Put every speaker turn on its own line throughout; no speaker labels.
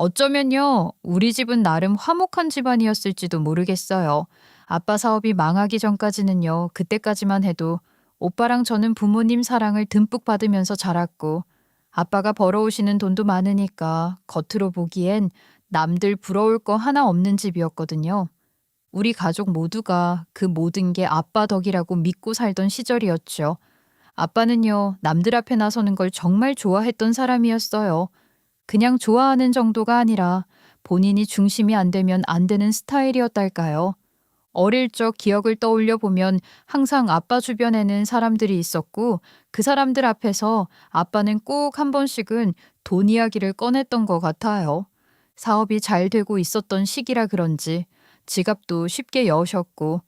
어쩌면요, 우리 집은 나름 화목한 집안이었을지도 모르겠어요. 아빠 사업이 망하기 전까지는요, 그때까지만 해도 오빠랑 저는 부모님 사랑을 듬뿍 받으면서 자랐고, 아빠가 벌어오시는 돈도 많으니까 겉으로 보기엔 남들 부러울 거 하나 없는 집이었거든요. 우리 가족 모두가 그 모든 게 아빠 덕이라고 믿고 살던 시절이었죠. 아빠는요, 남들 앞에 나서는 걸 정말 좋아했던 사람이었어요. 그냥 좋아하는 정도가 아니라 본인이 중심이 안 되면 안 되는 스타일이었달까요. 어릴 적 기억을 떠올려 보면 항상 아빠 주변에는 사람들이 있었고 그 사람들 앞에서 아빠는 꼭 한 번씩은 돈 이야기를 꺼냈던 것 같아요. 사업이 잘 되고 있었던 시기라 그런지 지갑도 쉽게 여셨고,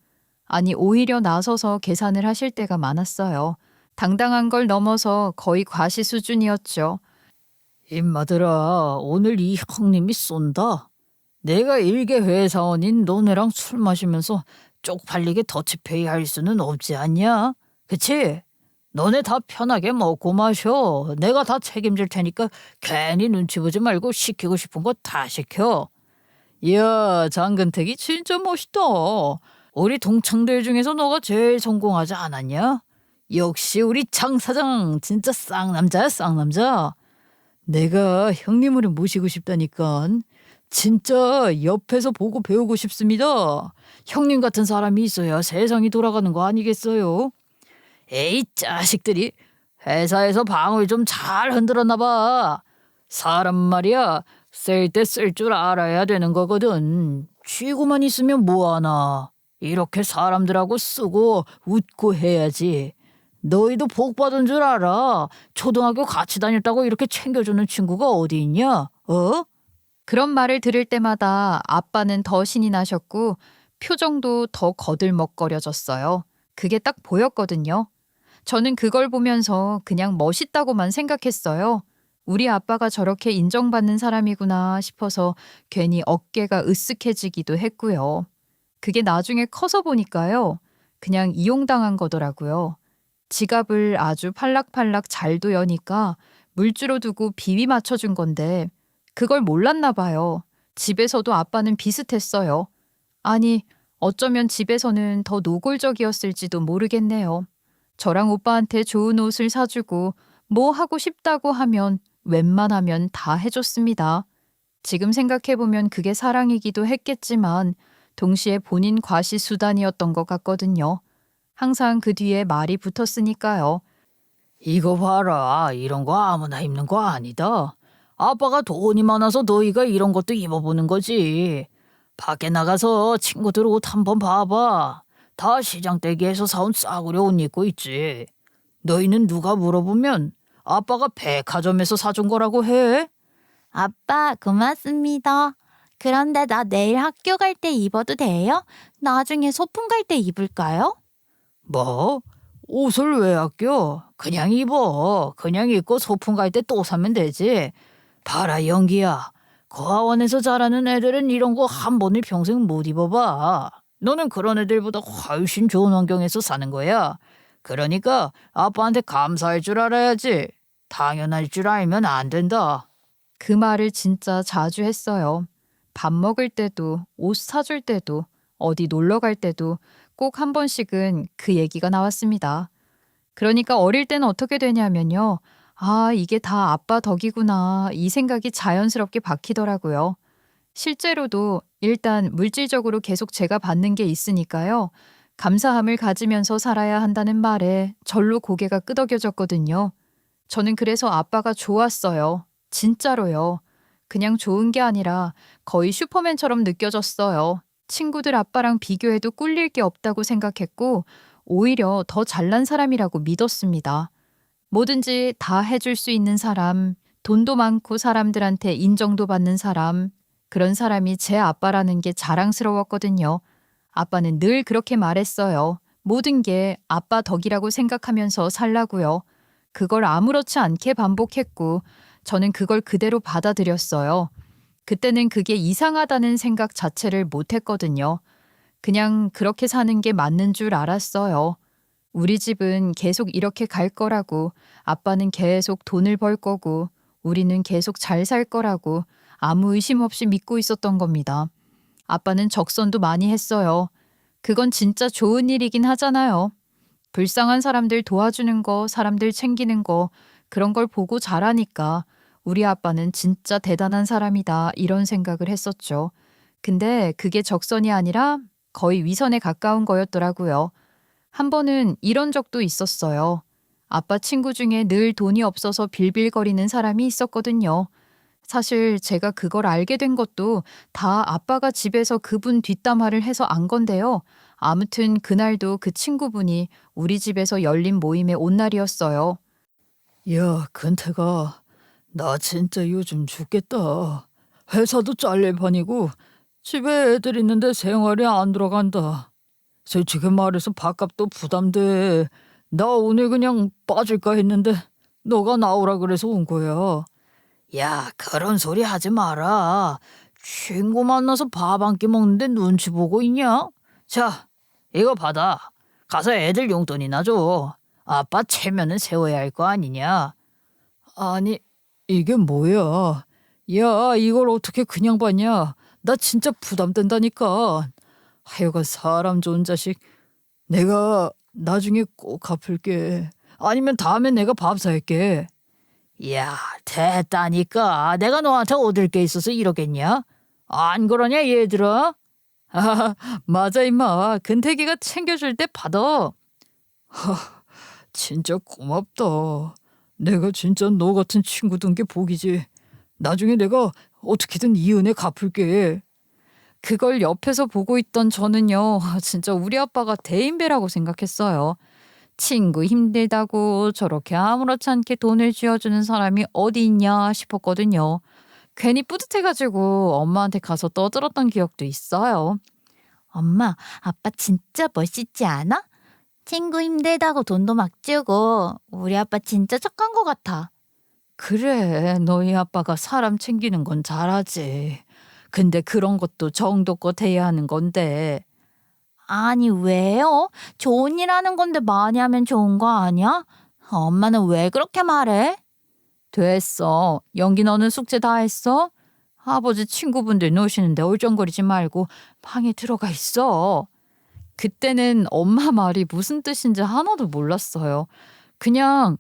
아니 오히려 나서서 계산을 하실 때가 많았어요. 당당한 걸 넘어서 거의 과시 수준이었죠.
임마들아, 오늘 이 형님이 쏜다. 내가 일개 회사원인 너네랑 술 마시면서 쪽팔리게 더치페이 할 수는 없지 않냐? 그치? 너네 다 편하게 먹고 마셔. 내가 다 책임질 테니까 괜히 눈치 보지 말고 시키고 싶은 거 다 시켜. 이야, 장근택이 진짜 멋있다. 우리 동창들 중에서 너가 제일 성공하지 않았냐? 역시 우리 장 사장 진짜 쌍남자야, 쌍남자. 내가 형님을 모시고 싶다니까. 진짜 옆에서 보고 배우고 싶습니다. 형님 같은 사람이 있어야 세상이 돌아가는 거 아니겠어요? 에이, 자식들이 회사에서 방을 좀 잘 흔들었나 봐. 사람 말이야, 쓸 때 쓸 줄 알아야 되는 거거든. 쥐고만 있으면 뭐하나. 이렇게 사람들하고 쓰고 웃고 해야지. 너희도 복 받은 줄 알아. 초등학교 같이 다녔다고 이렇게 챙겨주는 친구가 어디 있냐? 어?
그런 말을 들을 때마다 아빠는 더 신이 나셨고 표정도 더 거들먹거려졌어요. 그게 딱 보였거든요. 저는 그걸 보면서 그냥 멋있다고만 생각했어요. 우리 아빠가 저렇게 인정받는 사람이구나 싶어서 괜히 어깨가 으쓱해지기도 했고요. 그게 나중에 커서 보니까요. 그냥 이용당한 거더라고요. 지갑을 아주 팔락팔락 잘도 여니까 물주로 두고 비위 맞춰준 건데 그걸 몰랐나 봐요. 집에서도 아빠는 비슷했어요. 아니, 어쩌면 집에서는 더 노골적이었을지도 모르겠네요. 저랑 오빠한테 좋은 옷을 사주고 뭐 하고 싶다고 하면 웬만하면 다 해줬습니다. 지금 생각해보면 그게 사랑이기도 했겠지만 동시에 본인 과시 수단이었던 것 같거든요. 항상 그 뒤에 말이 붙었으니까요.
이거 봐라. 이런 거 아무나 입는 거 아니다. 아빠가 돈이 많아서 너희가 이런 것도 입어보는 거지. 밖에 나가서 친구들 옷 한번 봐봐. 다 시장대기에서 사온 싸구려 옷 입고 있지. 너희는 누가 물어보면 아빠가 백화점에서 사준 거라고 해?
아빠, 고맙습니다. 그런데 나 내일 학교 갈 때 입어도 돼요? 나중에 소풍 갈 때 입을까요?
뭐? 옷을 왜 아껴? 그냥 입어. 그냥 입고 소풍 갈 때 또 사면 되지. 봐라, 연기야. 고아원에서 자라는 애들은 이런 거 한 번을 평생 못 입어봐. 너는 그런 애들보다 훨씬 좋은 환경에서 사는 거야. 그러니까 아빠한테 감사할 줄 알아야지. 당연할 줄 알면 안 된다.
그 말을 진짜 자주 했어요. 밥 먹을 때도, 옷 사줄 때도, 어디 놀러 갈 때도 꼭 한 번씩은 그 얘기가 나왔습니다. 그러니까 어릴 때는 어떻게 되냐면요. 아, 이게 다 아빠 덕이구나. 이 생각이 자연스럽게 박히더라고요. 실제로도 일단 물질적으로 계속 제가 받는 게 있으니까요. 감사함을 가지면서 살아야 한다는 말에 절로 고개가 끄덕여졌거든요. 저는 그래서 아빠가 좋았어요. 진짜로요. 그냥 좋은 게 아니라 거의 슈퍼맨처럼 느껴졌어요. 친구들 아빠랑 비교해도 꿀릴 게 없다고 생각했고 오히려 더 잘난 사람이라고 믿었습니다. 뭐든지 다 해줄 수 있는 사람, 돈도 많고 사람들한테 인정도 받는 사람, 그런 사람이 제 아빠라는 게 자랑스러웠거든요. 아빠는 늘 그렇게 말했어요. 모든 게 아빠 덕이라고 생각하면서 살라고요. 그걸 아무렇지 않게 반복했고 저는 그걸 그대로 받아들였어요. 그때는 그게 이상하다는 생각 자체를 못했거든요. 그냥 그렇게 사는 게 맞는 줄 알았어요. 우리 집은 계속 이렇게 갈 거라고, 아빠는 계속 돈을 벌 거고, 우리는 계속 잘 살 거라고 아무 의심 없이 믿고 있었던 겁니다. 아빠는 적선도 많이 했어요. 그건 진짜 좋은 일이긴 하잖아요. 불쌍한 사람들 도와주는 거, 사람들 챙기는 거, 그런 걸 보고 자라니까 우리 아빠는 진짜 대단한 사람이다 이런 생각을 했었죠. 근데 그게 적선이 아니라 거의 위선에 가까운 거였더라고요. 한 번은 이런 적도 있었어요. 아빠 친구 중에 늘 돈이 없어서 빌빌거리는 사람이 있었거든요. 사실 제가 그걸 알게 된 것도 다 아빠가 집에서 그분 뒷담화를 해서 안 건데요. 아무튼 그날도 그 친구분이 우리 집에서 열린 모임에 온 날이었어요.
야, 근태가 나 진짜 요즘 죽겠다. 회사도 잘릴 판이고 집에 애들 있는데 생활이 안 들어간다. 솔직히 말해서 밥값도 부담돼. 나 오늘 그냥 빠질까 했는데 너가 나오라 그래서 온 거야. 야, 그런 소리 하지 마라. 친구 만나서 밥 한 끼 먹는데 눈치 보고 있냐? 자, 이거 받아. 가서 애들 용돈이나 줘. 아빠 체면은 세워야 할 거 아니냐? 아니, 이게 뭐야? 야, 이걸 어떻게 그냥 받냐? 나 진짜 부담된다니까. 하여간 사람 좋은 자식. 내가 나중에 꼭 갚을게. 아니면 다음에 내가 밥 살게. 야, 됐다니까. 내가 너한테 얻을 게 있어서 이러겠냐? 안 그러냐, 얘들아? 아, 맞아, 임마. 근태기가 챙겨줄 때 받아. 진짜 고맙다. 내가 진짜 너 같은 친구 둔 게 복이지. 나중에 내가 어떻게든 이 은혜 갚을게.
그걸 옆에서 보고 있던 저는요, 진짜 우리 아빠가 대인배라고 생각했어요. 친구 힘들다고 저렇게 아무렇지 않게 돈을 쥐어주는 사람이 어디 있냐 싶었거든요. 괜히 뿌듯해가지고 엄마한테 가서 떠들었던 기억도 있어요.
엄마, 아빠 진짜 멋있지 않아? 친구 힘들다고 돈도 막 주고 우리 아빠 진짜 착한 것 같아.
그래, 너희 아빠가 사람 챙기는 건 잘하지. 근데 그런 것도 정도껏 해야 하는 건데.
아니, 왜요? 좋은 일 하는 건데 많이 하면 좋은 거 아니야? 엄마는 왜 그렇게 말해?
됐어. 연기 너는 숙제 다 했어? 아버지 친구분들 노시는데 얼쩡거리지 말고 방에 들어가 있어. 그때는 엄마 말이 무슨 뜻인지 하나도 몰랐어요. 그냥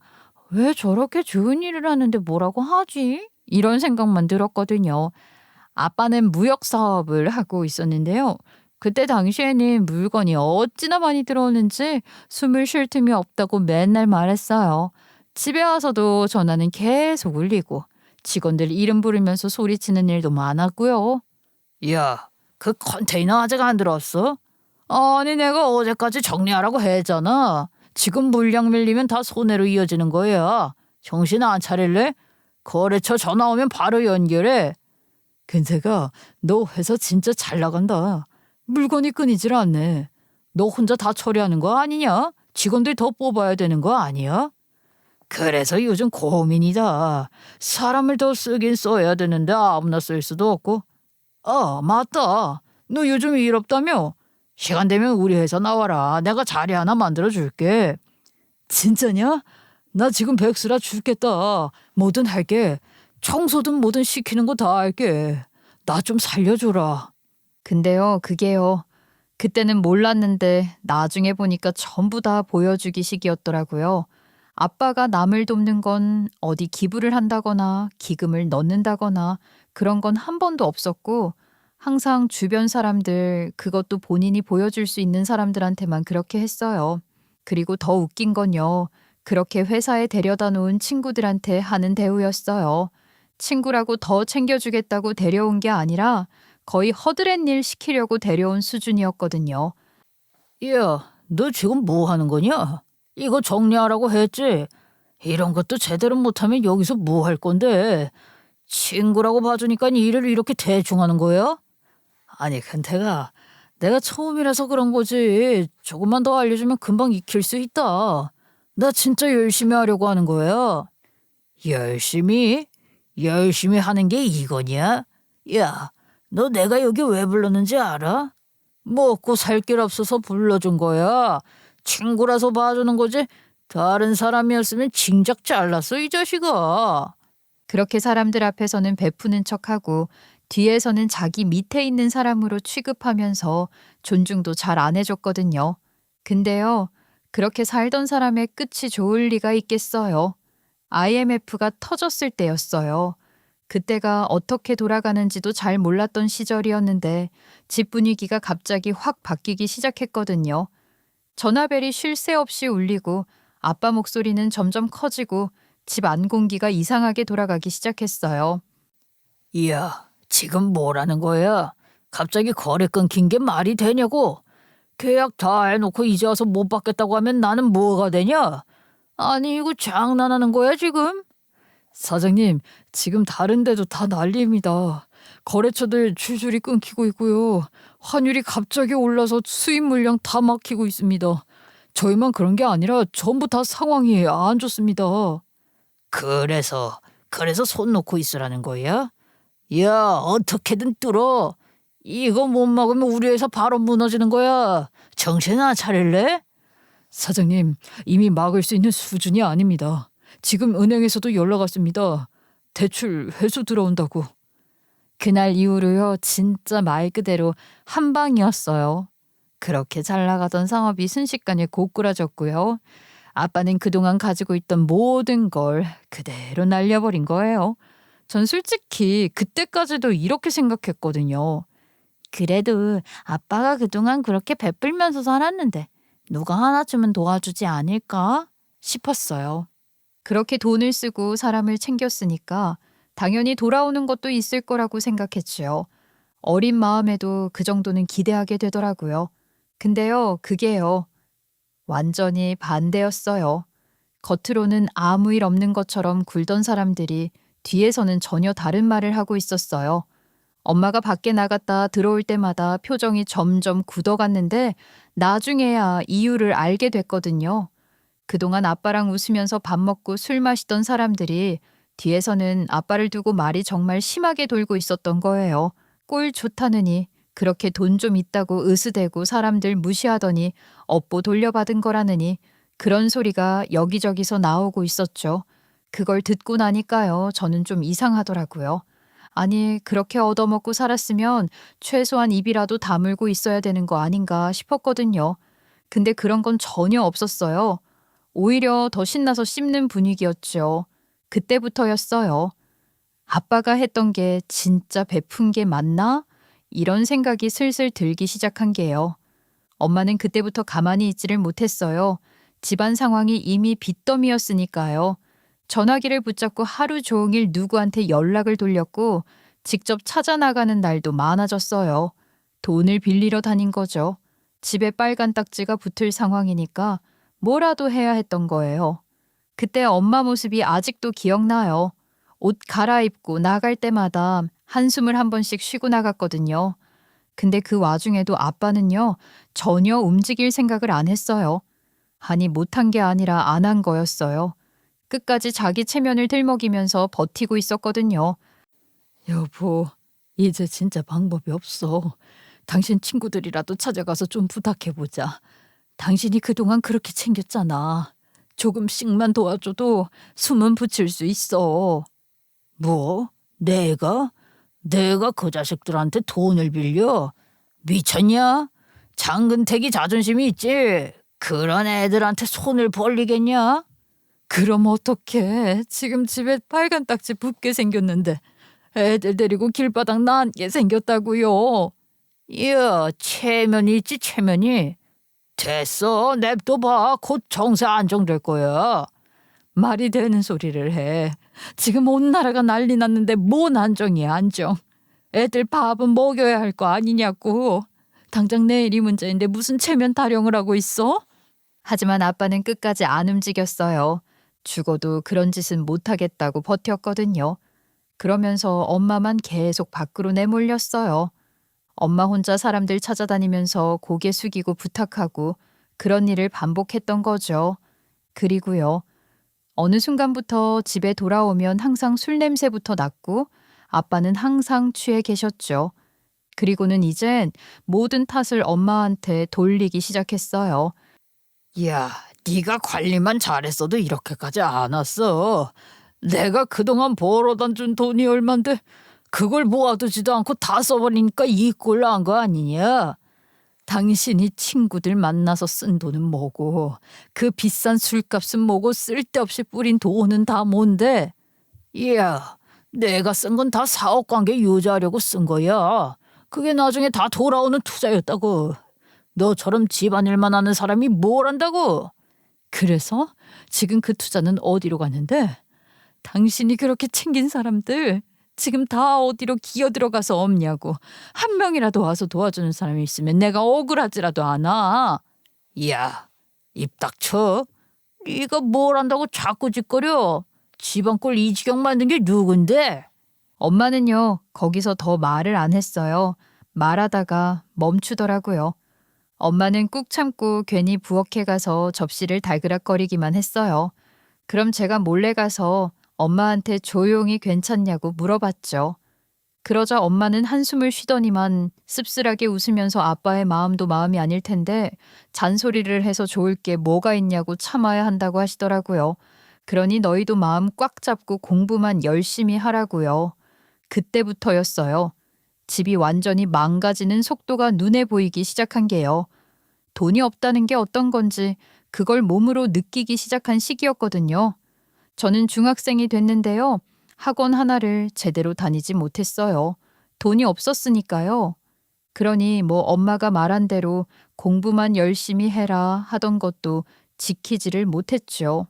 왜 저렇게 좋은 일을 하는데 뭐라고 하지? 이런 생각만 들었거든요. 아빠는 무역 사업을 하고 있었는데요. 그때 당시에는 물건이 어찌나 많이 들어오는지 숨을 쉴 틈이 없다고 맨날 말했어요. 집에 와서도 전화는 계속 울리고 직원들 이름 부르면서 소리치는 일도 많았고요.
야, 그 컨테이너 아직 안 들어왔어? 아니, 내가 어제까지 정리하라고 했잖아. 지금 물량 밀리면 다 손해로 이어지는 거야. 정신 안 차릴래? 거래처 전화 오면 바로 연결해. 근세가 너 회사 진짜 잘 나간다. 물건이 끊이질 않네. 너 혼자 다 처리하는 거 아니냐? 직원들 더 뽑아야 되는 거 아니야? 그래서 요즘 고민이다. 사람을 더 쓰긴 써야 되는데 아무나 쓸 수도 없고. 아, 맞다. 너 요즘 일 없다며? 시간 되면 우리 회사 나와라. 내가 자리 하나 만들어줄게. 진짜냐? 나 지금 백수라 죽겠다. 뭐든 할게. 청소든 뭐든 시키는 거 다 할게. 나 좀 살려줘라.
근데요, 그게요. 그때는 몰랐는데 나중에 보니까 전부 다 보여주기 식이었더라고요. 아빠가 남을 돕는 건 어디 기부를 한다거나 기금을 넣는다거나 그런 건 한 번도 없었고 항상 주변 사람들, 그것도 본인이 보여줄 수 있는 사람들한테만 그렇게 했어요. 그리고 더 웃긴 건요. 그렇게 회사에 데려다 놓은 친구들한테 하는 대우였어요. 친구라고 더 챙겨주겠다고 데려온 게 아니라 거의 허드렛 일 시키려고 데려온 수준이었거든요.
야, 너 지금 뭐 하는 거냐? 이거 정리하라고 했지? 이런 것도 제대로 못하면 여기서 뭐 할 건데? 친구라고 봐주니까 일을 이렇게 대충 하는 거야? 아니, 근태가 내가 처음이라서 그런 거지. 조금만 더 알려주면 금방 익힐 수 있다. 나 진짜 열심히 하려고 하는 거야. 열심히? 열심히 하는 게 이거냐? 야, 너 내가 여기 왜 불렀는지 알아? 먹고 살 길 없어서 불러준 거야. 친구라서 봐주는 거지. 다른 사람이었으면 징작 잘랐어, 이 자식아.
그렇게 사람들 앞에서는 베푸는 척하고 뒤에서는 자기 밑에 있는 사람으로 취급하면서 존중도 잘 안 해줬거든요. 근데요, 그렇게 살던 사람의 끝이 좋을 리가 있겠어요. IMF가 터졌을 때였어요. 그때가 어떻게 돌아가는지도 잘 몰랐던 시절이었는데 집 분위기가 갑자기 확 바뀌기 시작했거든요. 전화벨이 쉴 새 없이 울리고 아빠 목소리는 점점 커지고 집 안 공기가 이상하게 돌아가기 시작했어요.
이야, 지금 뭐라는 거야? 갑자기 거래 끊긴 게 말이 되냐고? 계약 다 해놓고 이제 와서 못 받겠다고 하면 나는 뭐가 되냐? 아니 이거 장난하는 거야 지금? 사장님, 지금 다른 데도 다 난리입니다. 거래처들 줄줄이 끊기고 있고요. 환율이 갑자기 올라서 수입 물량 다 막히고 있습니다. 저희만 그런 게 아니라 전부 다 상황이 안 좋습니다. 그래서 손 놓고 있으라는 거야? 야, 어떻게든 뚫어. 이거 못 막으면 우리 회사 바로 무너지는 거야. 정신 안 차릴래? 사장님, 이미 막을 수 있는 수준이 아닙니다. 지금 은행에서도 연락 왔습니다. 대출 회수 들어온다고.
그날 이후로요, 진짜 말 그대로 한 방이었어요. 그렇게 잘 나가던 상업이 순식간에 고꾸라졌고요. 아빠는 그동안 가지고 있던 모든 걸 그대로 날려버린 거예요. 전 솔직히 그때까지도 이렇게 생각했거든요.
그래도 아빠가 그동안 그렇게 베풀면서 살았는데 누가 하나쯤은 도와주지 않을까
싶었어요. 그렇게 돈을 쓰고 사람을 챙겼으니까 당연히 돌아오는 것도 있을 거라고 생각했지요. 어린 마음에도 그 정도는 기대하게 되더라고요. 근데요, 그게요, 완전히 반대였어요. 겉으로는 아무 일 없는 것처럼 굴던 사람들이 뒤에서는 전혀 다른 말을 하고 있었어요. 엄마가 밖에 나갔다 들어올 때마다 표정이 점점 굳어갔는데 나중에야 이유를 알게 됐거든요. 그동안 아빠랑 웃으면서 밥 먹고 술 마시던 사람들이 뒤에서는 아빠를 두고 말이 정말 심하게 돌고 있었던 거예요. 꼴 좋다느니 그렇게 돈 좀 있다고 으스대고 사람들 무시하더니 업보 돌려받은 거라느니 그런 소리가 여기저기서 나오고 있었죠. 그걸 듣고 나니까요, 저는 좀 이상하더라고요. 아니, 그렇게 얻어먹고 살았으면 최소한 입이라도 다물고 있어야 되는 거 아닌가 싶었거든요. 근데 그런 건 전혀 없었어요. 오히려 더 신나서 씹는 분위기였죠. 그때부터였어요. 아빠가 했던 게 진짜 베푼 게 맞나? 이런 생각이 슬슬 들기 시작한 게요. 엄마는 그때부터 가만히 있지를 못했어요. 집안 상황이 이미 빚더미였으니까요. 전화기를 붙잡고 하루 종일 누구한테 연락을 돌렸고 직접 찾아 나가는 날도 많아졌어요. 돈을 빌리러 다닌 거죠. 집에 빨간 딱지가 붙을 상황이니까 뭐라도 해야 했던 거예요. 그때 엄마 모습이 아직도 기억나요. 옷 갈아입고 나갈 때마다 한숨을 한 번씩 쉬고 나갔거든요. 근데 그 와중에도 아빠는요, 전혀 움직일 생각을 안 했어요. 아니, 못한 게 아니라 안 한 거였어요. 끝까지 자기 체면을 들먹이면서 버티고 있었거든요.
여보, 이제 진짜 방법이 없어. 당신 친구들이라도 찾아가서 좀 부탁해보자. 당신이 그동안 그렇게 챙겼잖아. 조금씩만 도와줘도 숨은 붙일 수 있어. 뭐? 내가? 내가 그 자식들한테 돈을 빌려? 미쳤냐? 장근택이 자존심이 있지. 그런 애들한테 손을 벌리겠냐?
그럼 어떡해. 지금 집에 빨간 딱지 붙게 생겼는데 애들 데리고 길바닥 나앉게 생겼다고요.
야, 체면이 있지 체면이. 됐어, 냅둬봐. 곧 정세 안정될 거야.
말이 되는 소리를 해. 지금 온 나라가 난리 났는데 뭔 안정이야, 안정. 애들 밥은 먹여야 할 거 아니냐고. 당장 내일이 문제인데 무슨 체면 타령을 하고 있어? 하지만 아빠는 끝까지 안 움직였어요. 죽어도 그런 짓은 못하겠다고 버텼거든요. 그러면서 엄마만 계속 밖으로 내몰렸어요. 엄마 혼자 사람들 찾아다니면서 고개 숙이고 부탁하고 그런 일을 반복했던 거죠. 그리고요. 어느 순간부터 집에 돌아오면 항상 술 냄새부터 났고 아빠는 항상 취해 계셨죠. 그리고는 이젠 모든 탓을 엄마한테 돌리기 시작했어요.
야, 네가 관리만 잘했어도 이렇게까지 안 왔어. 내가 그동안 벌어다 준 돈이 얼만데 그걸 모아두지도 않고 다 써버리니까 이 꼴 난 거 아니냐? 당신이 친구들 만나서 쓴 돈은 뭐고 그 비싼 술값은 뭐고 쓸데없이 뿌린 돈은 다 뭔데? 이야, 내가 쓴 건 다 사업 관계 유지하려고 쓴 거야. 그게 나중에 다 돌아오는 투자였다고. 너처럼 집안일만 하는 사람이 뭘 안다고? 그래서 지금 그 투자는 어디로 갔는데? 당신이 그렇게 챙긴 사람들 지금 다 어디로 기어 들어가서 없냐고. 한 명이라도 와서 도와주는 사람이 있으면 내가 억울하지라도 않아. 야, 입 닥쳐. 네가 뭘 안다고 자꾸 짓거려. 집안 꼴 이 지경 만든 게 누군데?
엄마는요, 거기서 더 말을 안 했어요. 말하다가 멈추더라고요. 엄마는 꾹 참고 괜히 부엌에 가서 접시를 달그락거리기만 했어요. 그럼 제가 몰래 가서 엄마한테 조용히 괜찮냐고 물어봤죠. 그러자 엄마는 한숨을 쉬더니만 씁쓸하게 웃으면서 아빠의 마음도 마음이 아닐 텐데 잔소리를 해서 좋을 게 뭐가 있냐고 참아야 한다고 하시더라고요. 그러니 너희도 마음 꽉 잡고 공부만 열심히 하라고요. 그때부터였어요. 집이 완전히 망가지는 속도가 눈에 보이기 시작한 게요. 돈이 없다는 게 어떤 건지 그걸 몸으로 느끼기 시작한 시기였거든요. 저는 중학생이 됐는데요. 학원 하나를 제대로 다니지 못했어요. 돈이 없었으니까요. 그러니 뭐 엄마가 말한 대로 공부만 열심히 해라 하던 것도 지키지를 못했죠.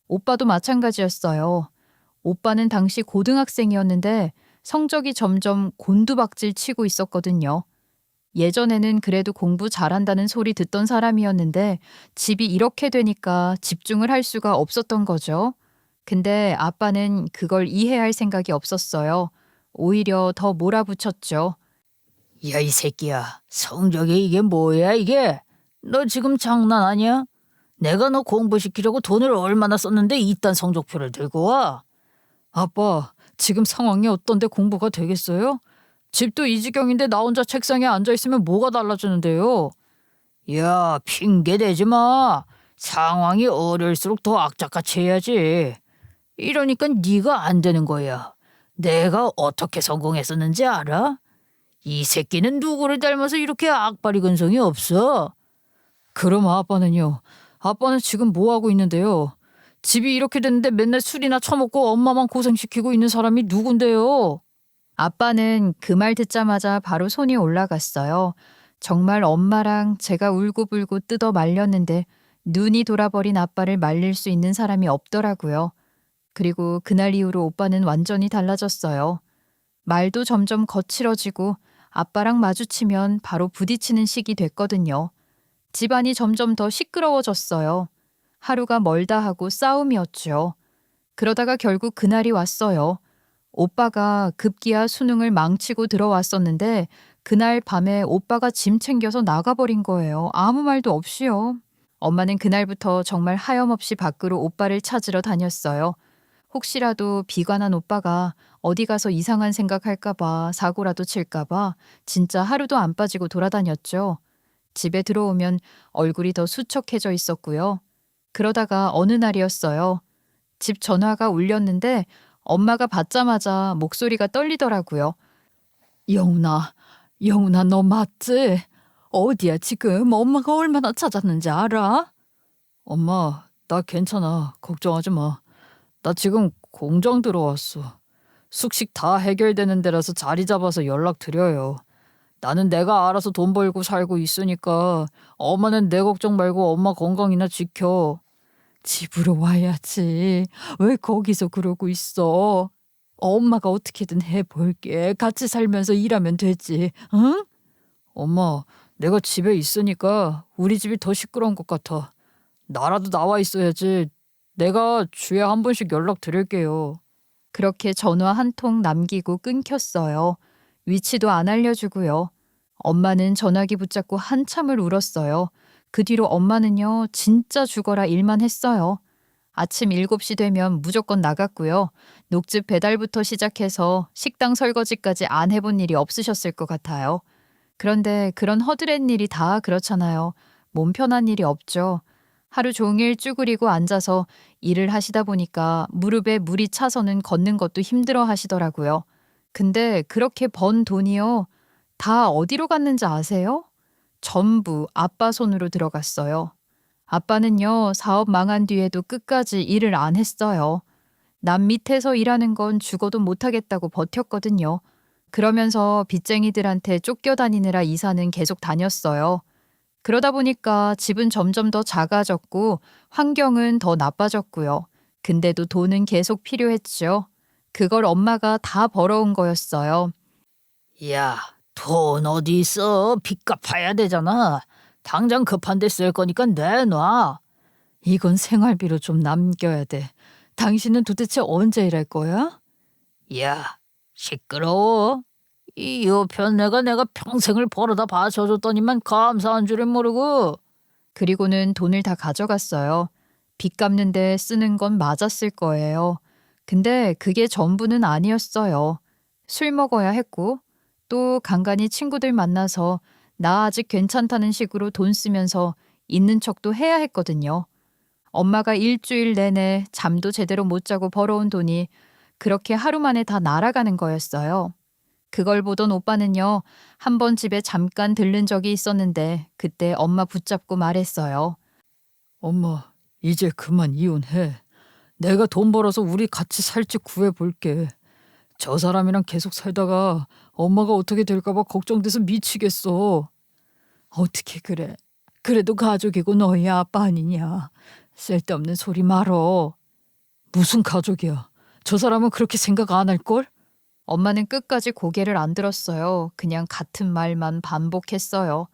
오빠도 마찬가지였어요. 오빠는 당시 고등학생이었는데 성적이 점점 곤두박질 치고 있었거든요. 예전에는 그래도 공부 잘한다는 소리 듣던 사람이었는데 집이 이렇게 되니까 집중을 할 수가 없었던 거죠. 근데 아빠는 그걸 이해할 생각이 없었어요. 오히려 더 몰아붙였죠.
야, 이 새끼야. 성적이 이게 뭐야 이게? 너 지금 장난하냐? 내가 너 공부시키려고 돈을 얼마나 썼는데 이딴 성적표를 들고 와? 아빠, 지금 상황이 어떤데 공부가 되겠어요? 집도 이 지경인데 나 혼자 책상에 앉아있으면 뭐가 달라지는데요? 야, 핑계 대지 마. 상황이 어려울수록 더 악착같이 해야지. 이러니까 네가 안 되는 거야. 내가 어떻게 성공했었는지 알아? 이 새끼는 누구를 닮아서 이렇게 악바리 근성이 없어? 그럼 아빠는요? 아빠는 지금 뭐 하고 있는데요? 집이 이렇게 됐는데 맨날 술이나 처먹고 엄마만 고생시키고 있는 사람이 누군데요?
아빠는 그 말 듣자마자 바로 손이 올라갔어요. 정말 엄마랑 제가 울고불고 뜯어 말렸는데 눈이 돌아버린 아빠를 말릴 수 있는 사람이 없더라고요. 그리고 그날 이후로 오빠는 완전히 달라졌어요. 말도 점점 거칠어지고 아빠랑 마주치면 바로 부딪히는 식이 됐거든요. 집안이 점점 더 시끄러워졌어요. 하루가 멀다 하고 싸움이었죠. 그러다가 결국 그날이 왔어요. 오빠가 급기야 수능을 망치고 들어왔었는데 그날 밤에 오빠가 짐 챙겨서 나가버린 거예요. 아무 말도 없이요. 엄마는 그날부터 정말 하염없이 밖으로 오빠를 찾으러 다녔어요. 혹시라도 비관한 오빠가 어디 가서 이상한 생각할까봐 사고라도 칠까봐 진짜 하루도 안 빠지고 돌아다녔죠. 집에 들어오면 얼굴이 더 수척해져 있었고요. 그러다가 어느 날이었어요. 집 전화가 울렸는데 엄마가 받자마자 목소리가 떨리더라고요. 영훈아, 영훈아 너 맞지? 어디야 지금? 엄마가 얼마나 찾았는지 알아? 엄마, 나 괜찮아. 걱정하지 마. 나 지금 공장 들어왔어. 숙식 다 해결되는 데라서 자리 잡아서 연락드려요. 나는 내가 알아서 돈 벌고 살고 있으니까 엄마는 내 걱정 말고 엄마 건강이나 지켜. 집으로 와야지. 왜 거기서 그러고 있어? 엄마가 어떻게든 해볼게. 같이 살면서 일하면 되지. 응? 엄마, 내가 집에 있으니까 우리 집이 더 시끄러운 것 같아. 나라도 나와 있어야지. 내가 주에 한 번씩 연락 드릴게요. 그렇게 전화 한 통 남기고 끊겼어요. 위치도 안 알려주고요. 엄마는 전화기 붙잡고 한참을 울었어요. 그 뒤로 엄마는요, 진짜 죽어라 일만 했어요. 아침 7시 되면 무조건 나갔고요. 녹즙 배달부터 시작해서 식당 설거지까지 안 해본 일이 없으셨을 것 같아요. 그런데 그런 허드렛 일이 다 그렇잖아요. 몸 편한 일이 없죠. 하루 종일 쭈그리고 앉아서 일을 하시다 보니까 무릎에 물이 차서는 걷는 것도 힘들어 하시더라고요. 근데 그렇게 번 돈이요. 다 어디로 갔는지 아세요? 전부 아빠 손으로 들어갔어요. 아빠는요, 사업 망한 뒤에도 끝까지 일을 안 했어요. 남 밑에서 일하는 건 죽어도 못하겠다고 버텼거든요. 그러면서 빚쟁이들한테 쫓겨다니느라 이사는 계속 다녔어요. 그러다 보니까 집은 점점 더 작아졌고 환경은 더 나빠졌고요. 근데도 돈은 계속 필요했죠. 그걸 엄마가 다 벌어온 거였어요.
야, 돈 어디 있어? 빚 갚아야 되잖아. 당장 급한 데 쓸 거니까 내놔.
이건 생활비로 좀 남겨야 돼. 당신은 도대체 언제 일할 거야?
야, 시끄러워. 이 여편 내가 평생을 벌어다 바쳐줬더니만 감사한 줄은 모르고.
그리고는 돈을 다 가져갔어요. 빚 갚는데 쓰는 건 맞았을 거예요. 근데 그게 전부는 아니었어요. 술 먹어야 했고 또 간간히 친구들 만나서 나 아직 괜찮다는 식으로 돈 쓰면서 있는 척도 해야 했거든요. 엄마가 일주일 내내 잠도 제대로 못 자고 벌어온 돈이 그렇게 하루 만에 다 날아가는 거였어요. 그걸 보던 오빠는요, 한 번 집에 잠깐 들른 적이 있었는데 그때 엄마 붙잡고 말했어요.
엄마, 이제 그만 이혼해. 내가 돈 벌어서 우리 같이 살 집 구해볼게. 저 사람이랑 계속 살다가 엄마가 어떻게 될까봐 걱정돼서 미치겠어. 어떻게 그래. 그래도 가족이고 너희 아빠 아니냐. 쓸데없는 소리 말어. 무슨 가족이야. 저 사람은 그렇게 생각 안 할걸?
엄마는 끝까지 고개를 안 들었어요. 그냥 같은 말만 반복했어요.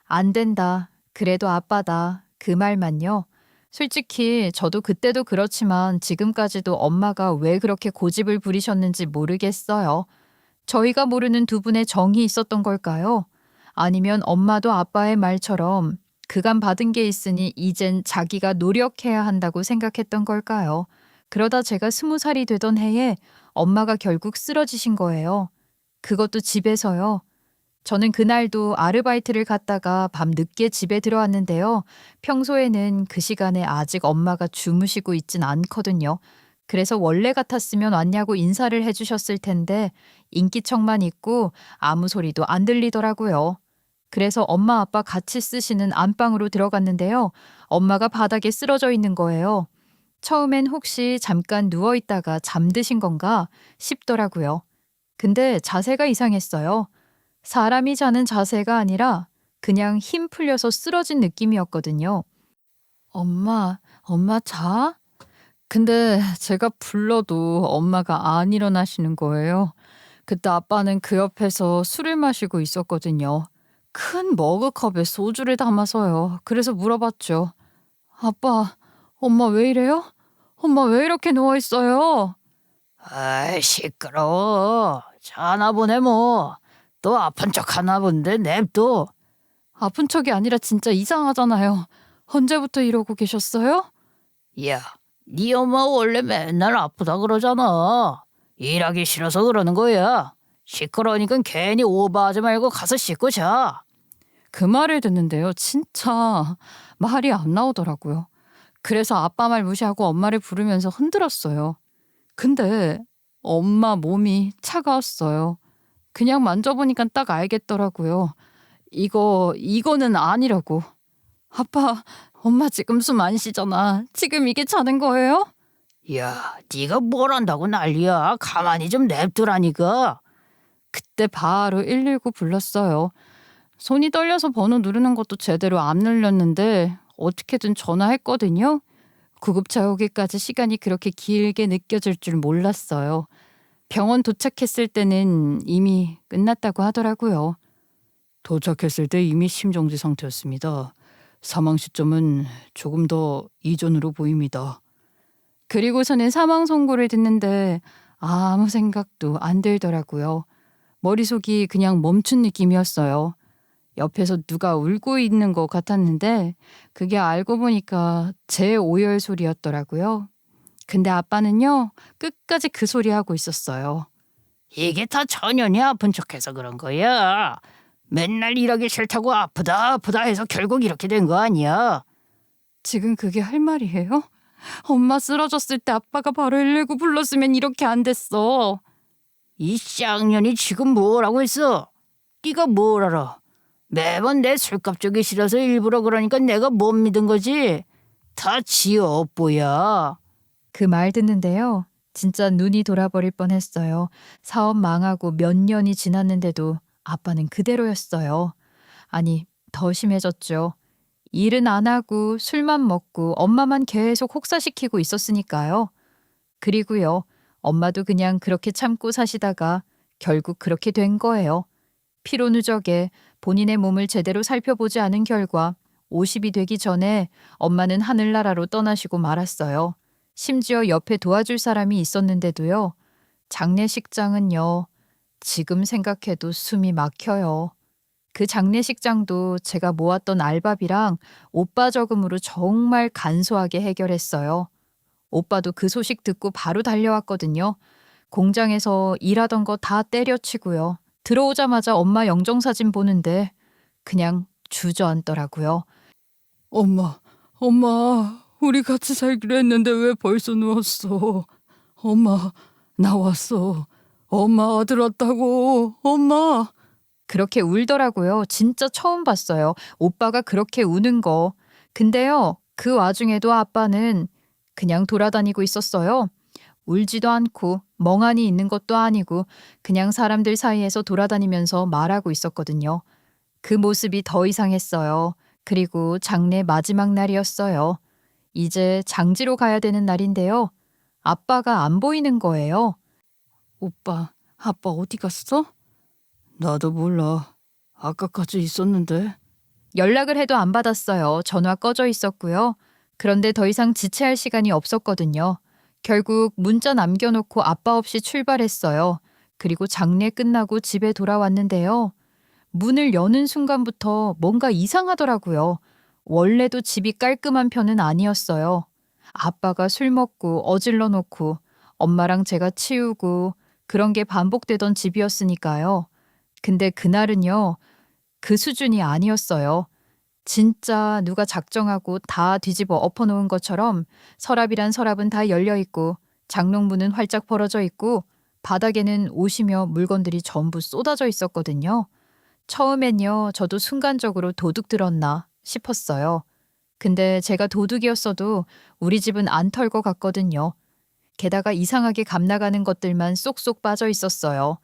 안 된다. 그래도 아빠다. 그 말만요. 솔직히 저도 그때도 그렇지만 지금까지도 엄마가 왜 그렇게 고집을 부리셨는지 모르겠어요. 저희가 모르는 두 분의 정이 있었던 걸까요? 아니면 엄마도 아빠의 말처럼 그간 받은 게 있으니 이젠 자기가 노력해야 한다고 생각했던 걸까요? 그러다 제가 20살이 되던 해에 엄마가 결국 쓰러지신 거예요. 그것도 집에서요. 저는 그날도 아르바이트를 갔다가 밤 늦게 집에 들어왔는데요. 평소에는 그 시간에 아직 엄마가 주무시고 있진 않거든요. 그래서 원래 같았으면 왔냐고 인사를 해주셨을 텐데 인기척만 있고 아무 소리도 안 들리더라고요. 그래서 엄마 아빠 같이 쓰시는 안방으로 들어갔는데요. 엄마가 바닥에 쓰러져 있는 거예요. 처음엔 혹시 잠깐 누워 있다가 잠드신 건가 싶더라고요. 근데 자세가 이상했어요. 사람이 자는 자세가 아니라 그냥 힘 풀려서 쓰러진 느낌이었거든요. 엄마 자? 근데 제가 불러도 엄마가 안 일어나시는 거예요. 그때 아빠는 그 옆에서 술을 마시고 있었거든요. 큰 머그컵에 소주를 담아서요. 그래서 물어봤죠. 아빠, 엄마 왜 이래요? 엄마 왜 이렇게 누워있어요?
아이, 시끄러워. 자나 보네 뭐. 또 아픈 척 하나 본데 냅둬.
아픈 척이 아니라 진짜 이상하잖아요. 언제부터 이러고 계셨어요?
야, 네 엄마 원래 맨날 아프다 그러잖아. 일하기 싫어서 그러는 거야. 시끄러우니까 괜히 오버하지 말고 가서 씻고 자.
그 말을 듣는데요. 진짜 말이 안 나오더라고요. 그래서 아빠 말 무시하고 엄마를 부르면서 흔들었어요. 근데 엄마 몸이 차가웠어요. 그냥 만져보니까 딱 알겠더라고요. 이거는 아니라고. 아빠, 엄마 지금 숨 안 쉬잖아. 지금 이게 차는 거예요?
야, 네가 뭘 안다고 난리야. 가만히 좀 냅두라니까.
그때 바로 119 불렀어요. 손이 떨려서 번호 누르는 것도 제대로 안 눌렸는데 어떻게든 전화했거든요. 구급차 오기까지 시간이 그렇게 길게 느껴질 줄 몰랐어요. 병원 도착했을 때는 이미 끝났다고 하더라고요.
도착했을 때 이미 심정지 상태였습니다. 사망 시점은 조금 더 이전으로 보입니다.
그리고서는 사망 선고를 듣는데 아무 생각도 안 들더라고요. 머릿속이 그냥 멈춘 느낌이었어요. 옆에서 누가 울고 있는 것 같았는데 그게 알고 보니까 제 오열 소리였더라고요. 근데 아빠는요, 끝까지 그 소리 하고 있었어요.
이게 다 천연이 아픈 척해서 그런 거야. 맨날 일하기 싫다고 아프다 해서 결국 이렇게 된 거 아니야.
지금 그게 할 말이에요? 엄마 쓰러졌을 때 아빠가 바로 119 불렀으면 이렇게 안 됐어.
이 쌍년이 지금 뭐라고 했어? 네가 뭘 알아? 매번 내 술값 주기 싫어서 일부러 그러니까 내가 못 믿은 거지. 다 지어 업보야.
그 말 듣는데요. 진짜 눈이 돌아버릴 뻔했어요. 사업 망하고 몇 년이 지났는데도 아빠는 그대로였어요. 아니, 더 심해졌죠. 일은 안 하고 술만 먹고 엄마만 계속 혹사시키고 있었으니까요. 그리고요, 엄마도 그냥 그렇게 참고 사시다가 결국 그렇게 된 거예요. 피로 누적에 본인의 몸을 제대로 살펴보지 않은 결과 50이 되기 전에 엄마는 하늘나라로 떠나시고 말았어요. 심지어 옆에 도와줄 사람이 있었는데도요. 장례식장은요. 지금 생각해도 숨이 막혀요. 그 장례식장도 제가 모았던 알바비랑 오빠 저금으로 정말 간소하게 해결했어요. 오빠도 그 소식 듣고 바로 달려왔거든요. 공장에서 일하던 거 다 때려치고요. 들어오자마자 엄마 영정사진 보는데 그냥 주저앉더라고요.
엄마, 우리 같이 살기로 했는데 왜 벌써 누웠어? 엄마, 나 왔어. 엄마 아들 왔다고, 엄마.
그렇게 울더라고요. 진짜 처음 봤어요. 오빠가 그렇게 우는 거. 근데요, 그 와중에도 아빠는 그냥 돌아다니고 있었어요. 울지도 않고 멍하니 있는 것도 아니고 그냥 사람들 사이에서 돌아다니면서 말하고 있었거든요. 그 모습이 더 이상했어요. 그리고 장례 마지막 날이었어요. 이제 장지로 가야 되는 날인데요. 아빠가 안 보이는 거예요.
오빠, 아빠 어디 갔어? 나도 몰라. 아까까지 있었는데.
연락을 해도 안 받았어요. 전화 꺼져 있었고요. 그런데 더 이상 지체할 시간이 없었거든요. 결국 문자 남겨놓고 아빠 없이 출발했어요. 그리고 장례 끝나고 집에 돌아왔는데요. 문을 여는 순간부터 뭔가 이상하더라고요. 원래도 집이 깔끔한 편은 아니었어요. 아빠가 술 먹고 어질러 놓고 엄마랑 제가 치우고 그런 게 반복되던 집이었으니까요. 근데 그날은요. 그 수준이 아니었어요. 진짜 누가 작정하고 다 뒤집어 엎어놓은 것처럼 서랍이란 서랍은 다 열려있고 장롱문은 활짝 벌어져 있고 바닥에는 옷이며 물건들이 전부 쏟아져 있었거든요. 처음엔요, 저도 순간적으로 도둑 들었나 싶었어요. 근데 제가 도둑이었어도 우리 집은 안 털 것 같거든요. 게다가 이상하게 감나가는 것들만 쏙쏙 빠져 있었어요.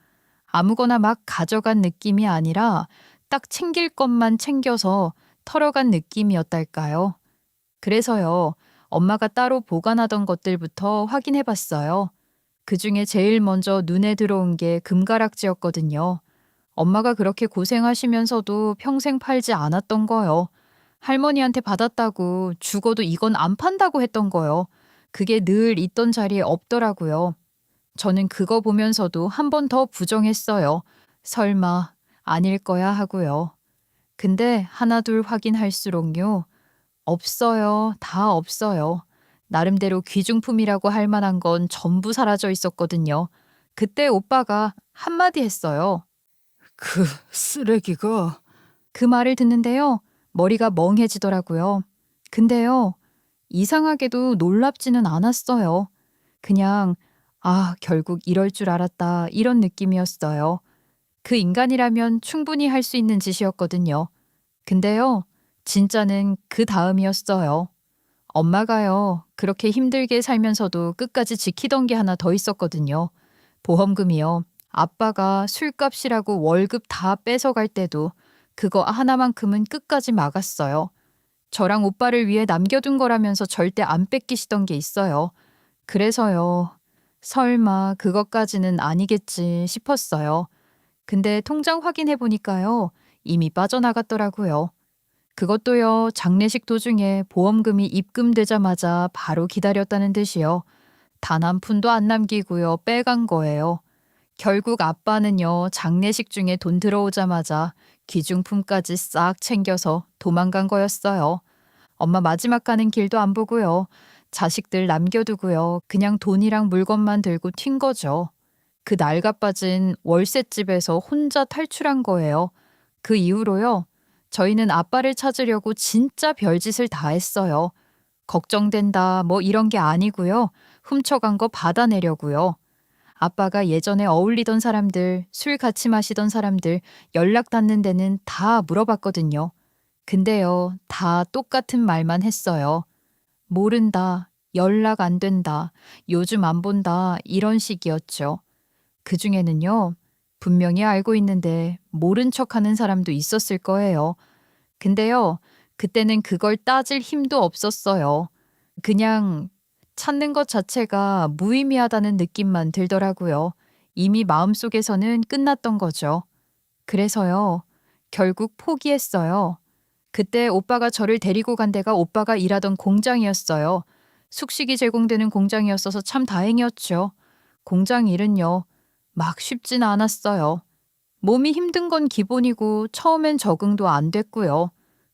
아무거나 막 가져간 느낌이 아니라 딱 챙길 것만 챙겨서 털어간 느낌이었달까요. 그래서요, 엄마가 따로 보관하던 것들부터 확인해 봤어요. 그 중에 제일 먼저 눈에 들어온 게 금가락지였거든요. 엄마가 그렇게 고생하시면서도 평생 팔지 않았던 거요. 할머니한테 받았다고 죽어도 이건 안 판다고 했던 거요. 그게 늘 있던 자리에 없더라고요. 저는 그거 보면서도 한 번 더 부정했어요. 설마 아닐 거야 하고요. 근데 하나둘 확인할수록요. 없어요. 다 없어요. 나름대로 귀중품이라고 할 만한 건 전부 사라져 있었거든요. 그때 오빠가 한마디 했어요.
그 쓰레기가.
그 말을 듣는데요. 머리가 멍해지더라고요. 근데요. 이상하게도 놀랍지는 않았어요. 그냥 결국 이럴 줄 알았다 이런 느낌이었어요. 그 인간이라면 충분히 할 수 있는 짓이었거든요. 근데요. 진짜는 그 다음이었어요. 엄마가요. 그렇게 힘들게 살면서도 끝까지 지키던 게 하나 더 있었거든요. 보험금이요. 아빠가 술값이라고 월급 다 뺏어갈 때도 그거 하나만큼은 끝까지 막았어요. 저랑 오빠를 위해 남겨둔 거라면서 절대 안 뺏기시던 게 있어요. 그래서요. 설마 그것까지는 아니겠지 싶었어요. 근데 통장 확인해 보니까요. 이미 빠져나갔더라고요. 그것도요. 장례식 도중에 보험금이 입금되자마자 바로 기다렸다는 듯이요. 단 한 푼도 안 남기고요. 빼간 거예요. 결국 아빠는요. 장례식 중에 돈 들어오자마자 귀중품까지 싹 챙겨서 도망간 거였어요. 엄마 마지막 가는 길도 안 보고요. 자식들 남겨두고요. 그냥 돈이랑 물건만 들고 튄 거죠. 그 낡아빠진 월세집에서 혼자 탈출한 거예요. 그 이후로요. 저희는 아빠를 찾으려고 진짜 별짓을 다 했어요. 걱정된다 뭐 이런 게 아니고요. 훔쳐간 거 받아내려고요. 아빠가 예전에 어울리던 사람들, 술 같이 마시던 사람들, 연락 닿는 데는 다 물어봤거든요. 근데요, 다 똑같은 말만 했어요. 모른다, 연락 안 된다, 요즘 안 본다, 이런 식이었죠. 그 중에는요, 분명히 알고 있는데 모른 척 하는 사람도 있었을 거예요. 근데요, 그때는 그걸 따질 힘도 없었어요. 그냥 찾는 것 자체가 무의미하다는 느낌만 들더라고요. 이미 마음속에서는 끝났던 거죠. 그래서요, 결국 포기했어요. 그때 오빠가 저를 데리고 간 데가 오빠가 일하던 공장이었어요. 숙식이 제공되는 공장이었어서 참 다행이었죠. 공장 일은요, 막 쉽진 않았어요. 몸이 힘든 건 기본이고 처음엔 적응도 안 됐고요.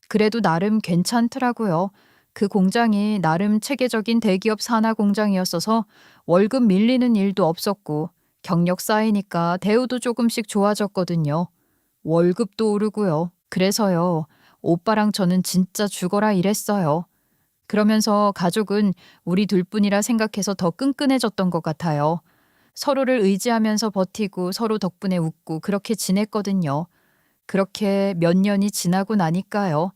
그래도 나름 괜찮더라고요. 그 공장이 나름 체계적인 대기업 산하 공장이었어서 월급 밀리는 일도 없었고 경력 쌓이니까 대우도 조금씩 좋아졌거든요. 월급도 오르고요. 그래서요. 오빠랑 저는 진짜 죽어라 일했어요. 그러면서 가족은 우리 둘뿐이라 생각해서 더 끈끈해졌던 것 같아요. 서로를 의지하면서 버티고 서로 덕분에 웃고 그렇게 지냈거든요. 그렇게 몇 년이 지나고 나니까요.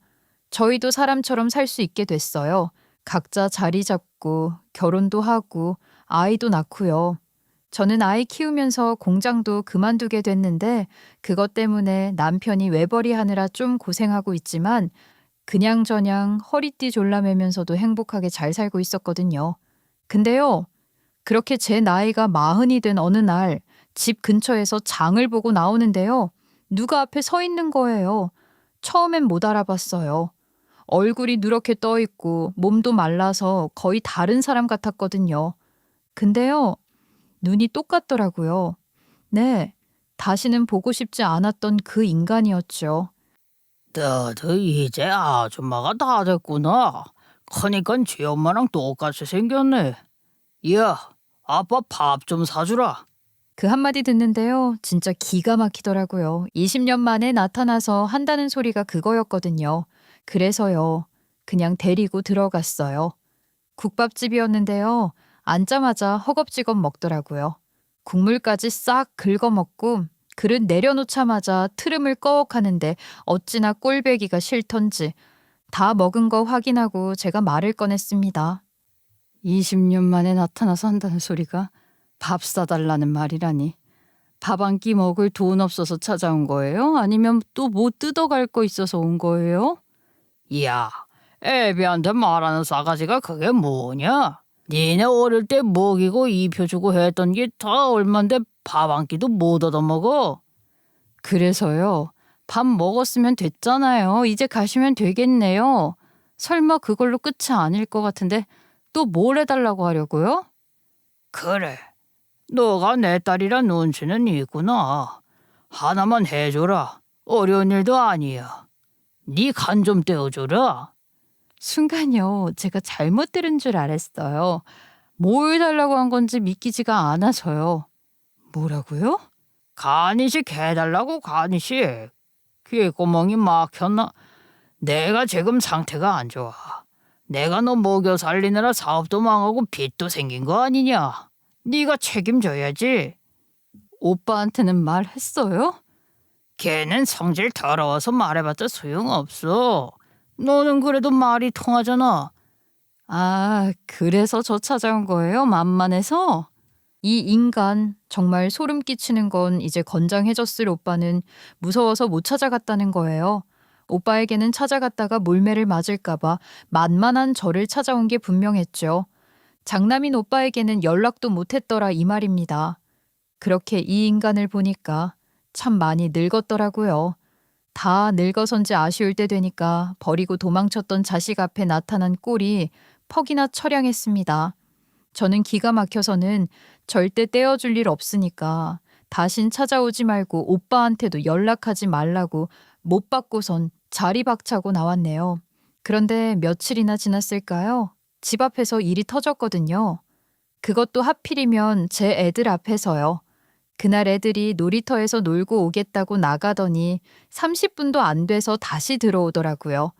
저희도 사람처럼 살 수 있게 됐어요. 각자 자리 잡고 결혼도 하고 아이도 낳고요. 저는 아이 키우면서 공장도 그만두게 됐는데 그것 때문에 남편이 외벌이 하느라 좀 고생하고 있지만 그냥저냥 허리띠 졸라매면서도 행복하게 잘 살고 있었거든요. 근데요. 그렇게 제 나이가 40이 된 어느 날 집 근처에서 장을 보고 나오는데요. 누가 앞에 서 있는 거예요. 처음엔 못 알아봤어요. 얼굴이 누렇게 떠 있고 몸도 말라서 거의 다른 사람 같았거든요. 근데요. 눈이 똑같더라고요. 네. 다시는 보고 싶지 않았던 그 인간이었죠.
너도 이제 아줌마가 다 됐구나. 커니까 지 엄마랑 똑같이 생겼네. 야, 아빠 밥 좀 사주라.
그 한마디 듣는데요. 진짜 기가 막히더라고요. 20년 만에 나타나서 한다는 소리가 그거였거든요. 그래서요. 그냥 데리고 들어갔어요. 국밥집이었는데요. 앉자마자 허겁지겁 먹더라고요. 국물까지 싹 긁어먹고 그릇 내려놓자마자 트름을 꺼억하는데 어찌나 꼴배기가 싫던지 다 먹은 거 확인하고 제가 말을 꺼냈습니다.
20년 만에 나타나서 한다는 소리가 밥 사달라는 말이라니. 밥 한 끼 먹을 돈 없어서 찾아온 거예요? 아니면 또 뭐 뜯어갈 거 있어서 온 거예요?
야, 애비한테 말하는 싸가지가 그게 뭐냐? 니네 어릴 때 먹이고 입혀주고 했던 게 다 얼만데 밥 한 끼도 못 얻어먹어?
그래서요. 밥 먹었으면 됐잖아요. 이제 가시면 되겠네요. 설마 그걸로 끝이 아닐 것 같은데 또 뭘 해달라고 하려고요?
그래, 너가 내 딸이라 눈치는 있구나. 하나만 해줘라. 어려운 일도 아니야. 네 간 좀 떼어줘라.
순간요. 제가 잘못 들은 줄 알았어요. 뭘 달라고 한 건지 믿기지가 않아서요. 뭐라고요?
간이식 해달라고 간이식. 귓구멍이 막혔나? 내가 지금 상태가 안 좋아. 내가 너 먹여 살리느라 사업도 망하고 빚도 생긴 거 아니냐? 네가 책임져야지.
오빠한테는 말했어요?
걔는 성질 더러워서 말해봤자 소용없어. 너는 그래도 말이 통하잖아.
아, 그래서 저 찾아온 거예요? 만만해서?
이 인간 정말 소름 끼치는 건 이제 건장해졌을 오빠는 무서워서 못 찾아갔다는 거예요. 오빠에게는 찾아갔다가 몰매를 맞을까봐 만만한 저를 찾아온 게 분명했죠. 장남인 오빠에게는 연락도 못했더라 이 말입니다. 그렇게 이 인간을 보니까 참 많이 늙었더라고요. 다 늙어선지 아쉬울 때 되니까 버리고 도망쳤던 자식 앞에 나타난 꼴이 퍽이나 처량했습니다. 저는 기가 막혀서는 절대 떼어줄 일 없으니까 다신 찾아오지 말고 오빠한테도 연락하지 말라고 못 받고선 자리 박차고 나왔네요. 그런데 며칠이나 지났을까요? 집 앞에서 일이 터졌거든요. 그것도 하필이면 제 애들 앞에서요. 그날 애들이 놀이터에서 놀고 오겠다고 나가더니 30분도 안 돼서 다시 들어오더라고요.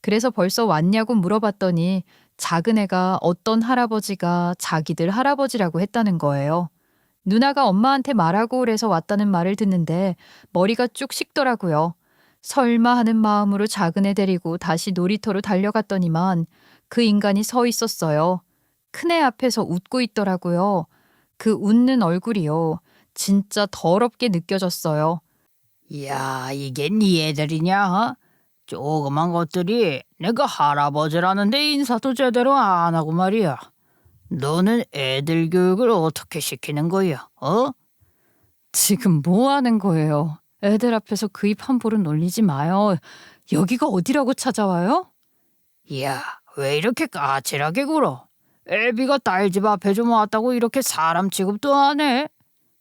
그래서 벌써 왔냐고 물어봤더니 작은 애가 어떤 할아버지가 자기들 할아버지라고 했다는 거예요. 누나가 엄마한테 말하고 그래서 왔다는 말을 듣는데 머리가 쭉 식더라고요. 설마 하는 마음으로 작은 애 데리고 다시 놀이터로 달려갔더니만 그 인간이 서 있었어요. 큰애 앞에서 웃고 있더라고요. 그 웃는 얼굴이요. 진짜 더럽게 느껴졌어요.
야, 이게 네 애들이냐? 어? 조그만 것들이 내가 할아버지라는데 인사도 제대로 안 하고 말이야. 너는 애들 교육을 어떻게 시키는 거야? 어?
지금 뭐 하는 거예요? 애들 앞에서 그 입 함부로 놀리지 마요. 여기가 어디라고 찾아와요?
야, 왜 이렇게 까칠하게 굴어? 애비가 딸 집 앞에 좀 왔다고 이렇게 사람 취급도 안 해?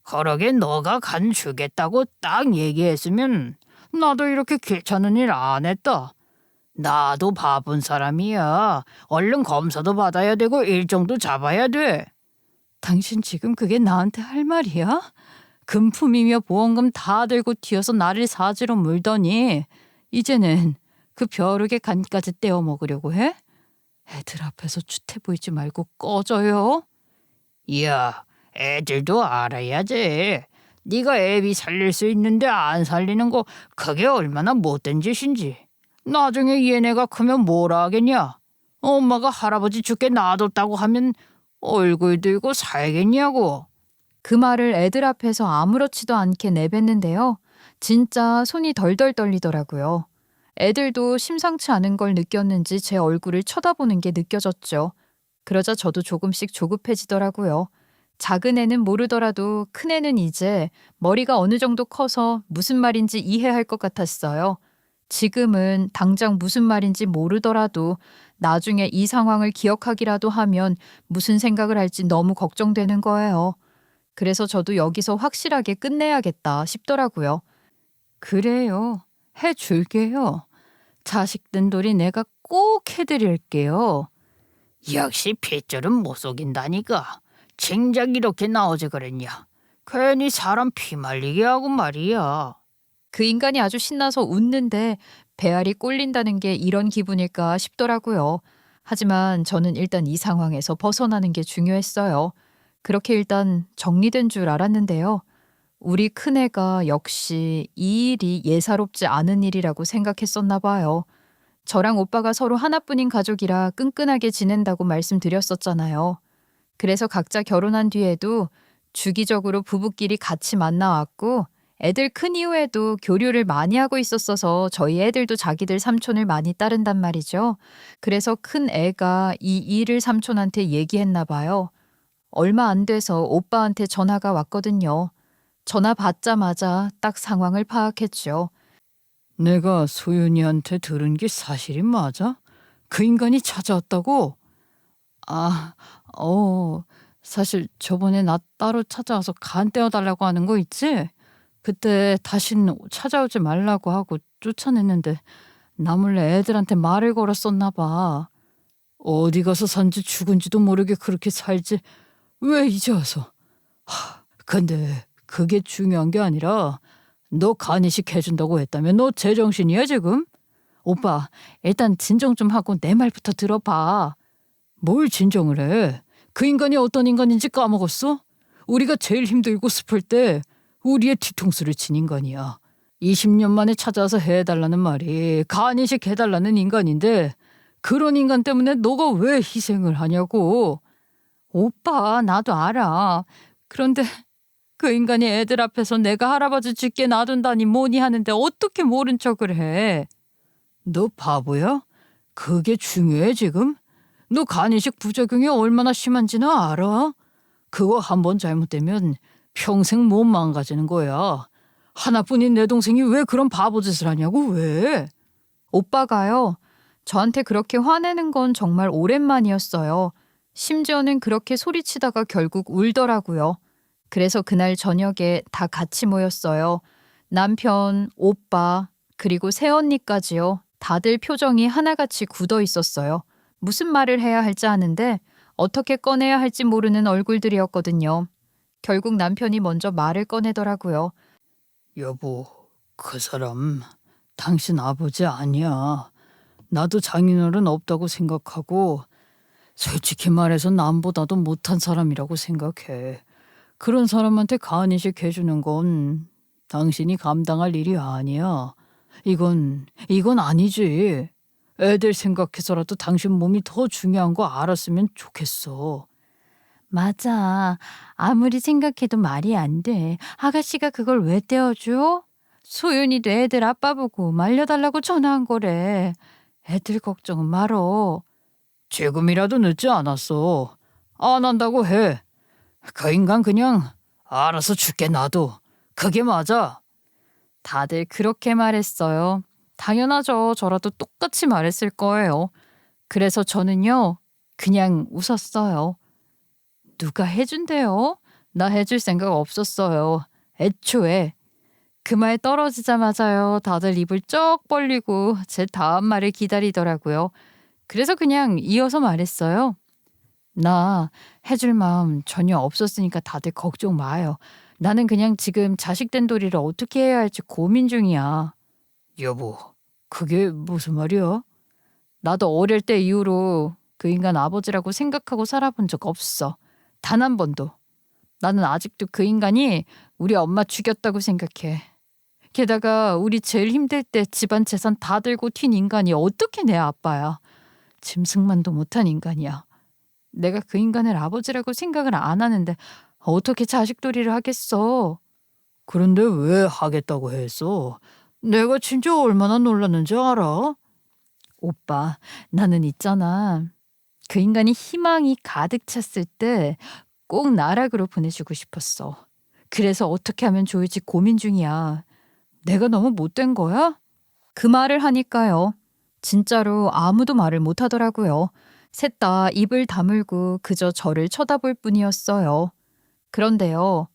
그러게 너가 간 주겠다고 딱 얘기했으면 나도 이렇게 귀찮은 일 안 했다. 나도 바쁜 사람이야. 얼른 검사도 받아야 되고 일정도 잡아야 돼.
당신 지금 그게 나한테 할 말이야? 금품이며 보험금 다 들고 튀어서 나를 사지로 물더니 이제는 그 벼룩의 간까지 떼어 먹으려고 해? 애들 앞에서 추태 보이지 말고 꺼져요.
야, 애들도 알아야지. 네가 애비 살릴 수 있는데 안 살리는 거 그게 얼마나 못된 짓인지. 나중에 얘네가 크면 뭐라 하겠냐? 엄마가 할아버지 죽게 놔뒀다고 하면 얼굴 들고 살겠냐고.
그 말을 애들 앞에서 아무렇지도 않게 내뱉는데요. 진짜 손이 덜덜 떨리더라고요. 애들도 심상치 않은 걸 느꼈는지 제 얼굴을 쳐다보는 게 느껴졌죠. 그러자 저도 조금씩 조급해지더라고요. 작은 애는 모르더라도 큰 애는 이제 머리가 어느 정도 커서 무슨 말인지 이해할 것 같았어요. 지금은 당장 무슨 말인지 모르더라도 나중에 이 상황을 기억하기라도 하면 무슨 생각을 할지 너무 걱정되는 거예요. 그래서 저도 여기서 확실하게 끝내야겠다 싶더라고요.
그래요. 해줄게요. 자식 된 돌이 내가 꼭 해드릴게요.
역시 핏줄은 못 속인다니까. 진작 이렇게 나오지 그랬냐. 괜히 사람 피 말리게 하고 말이야.
그 인간이 아주 신나서 웃는데 배알이 꼴린다는 게 이런 기분일까 싶더라고요. 하지만 저는 일단 이 상황에서 벗어나는 게 중요했어요. 그렇게 일단 정리된 줄 알았는데요. 우리 큰애가 역시 이 일이 예사롭지 않은 일이라고 생각했었나 봐요. 저랑 오빠가 서로 하나뿐인 가족이라 끈끈하게 지낸다고 말씀드렸었잖아요. 그래서 각자 결혼한 뒤에도 주기적으로 부부끼리 같이 만나왔고 애들 큰 이후에도 교류를 많이 하고 있었어서 저희 애들도 자기들 삼촌을 많이 따른단 말이죠. 그래서 큰 애가 이 일을 삼촌한테 얘기했나 봐요. 얼마 안 돼서 오빠한테 전화가 왔거든요. 전화 받자마자 딱 상황을 파악했죠.
내가 소윤이한테 들은 게 사실이 맞아? 그 인간이 찾아왔다고? 아, 사실 저번에 나 따로 찾아와서 간 떼어달라고 하는 거 있지? 그때 다신 찾아오지 말라고 하고 쫓아냈는데 나 몰래 애들한테 말을 걸었었나 봐. 어디 가서 산지 죽은지도 모르게 그렇게 살지. 왜 이제 와서? 근데 그게 중요한 게 아니라 너 간이식 해준다고 했다며 너 제정신이야 지금? 오빠 일단 진정 좀 하고 내 말부터 들어봐. 뭘 진정을 해? 그 인간이 어떤 인간인지 까먹었어? 우리가 제일 힘들고 슬플 때 우리의 뒤통수를 친 인간이야. 20년 만에 찾아와서 해달라는 말이 간이식 해달라는 인간인데 그런 인간 때문에 너가 왜 희생을 하냐고. 오빠 나도 알아. 그런데 그 인간이 애들 앞에서 내가 할아버지 죽게 놔둔다니 뭐니 하는데 어떻게 모른 척을 해. 너 바보야? 그게 중요해 지금? 너 간이식 부작용이 얼마나 심한지는 알아? 그거 한 번 잘못되면 평생 못 망가지는 거야. 하나뿐인 내 동생이 왜 그런 바보짓을 하냐고 왜?
오빠가요. 저한테 그렇게 화내는 건 정말 오랜만이었어요. 심지어는 그렇게 소리치다가 결국 울더라고요. 그래서 그날 저녁에 다 같이 모였어요. 남편, 오빠, 그리고 새언니까지요. 다들 표정이 하나같이 굳어 있었어요. 무슨 말을 해야 할지 아는데 어떻게 꺼내야 할지 모르는 얼굴들이었거든요. 결국 남편이 먼저 말을 꺼내더라고요.
여보, 그 사람 당신 아버지 아니야. 나도 장인어른 없다고 생각하고
솔직히 말해서 남보다도 못한 사람이라고 생각해. 그런 사람한테 간이식 해주는 건 당신이 감당할 일이 아니야. 이건 아니지. 애들 생각해서라도 당신 몸이 더 중요한 거 알았으면 좋겠어.
맞아. 아무리 생각해도 말이 안 돼. 아가씨가 그걸 왜 떼어줘? 소윤이도 애들 아빠 보고 말려달라고 전화한 거래. 애들 걱정은 말어.
지금이라도 늦지 않았어. 안 한다고 해. 그 인간 그냥 알아서 죽게 놔둬. 그게 맞아.
다들 그렇게 말했어요. 당연하죠. 저라도 똑같이 말했을 거예요. 그래서 저는요, 그냥 웃었어요. 누가 해준대요? 나 해줄 생각 없었어요. 애초에. 그 말 떨어지자마자요, 다들 입을 쩍 벌리고 제 다음 말을 기다리더라고요. 그래서 그냥 이어서 말했어요. 나 해줄 마음 전혀 없었으니까 다들 걱정 마요. 나는 그냥 지금 자식된 도리를 어떻게 해야 할지 고민 중이야.
여보, 그게 무슨 말이야?
나도 어릴 때 이후로 그 인간 아버지라고 생각하고 살아본 적 없어. 단 한 번도. 나는 아직도 그 인간이 우리 엄마 죽였다고 생각해. 게다가 우리 제일 힘들 때 집안 재산 다 들고 튄 인간이 어떻게 내 아빠야. 짐승만도 못한 인간이야. 내가 그 인간을 아버지라고 생각을 안 하는데 어떻게 자식돌이를 하겠어.
그런데 왜 하겠다고 했어? 내가 진짜 얼마나 놀랐는지 알아?
오빠, 나는 있잖아. 그 인간이 희망이 가득 찼을 때 꼭 나락으로 보내주고 싶었어. 그래서 어떻게 하면 좋을지 고민 중이야. 내가 너무 못된 거야? 그 말을 하니까요. 진짜로 아무도 말을 못 하더라고요. 셋 다 입을 다물고 그저 저를 쳐다볼 뿐이었어요. 그런데요.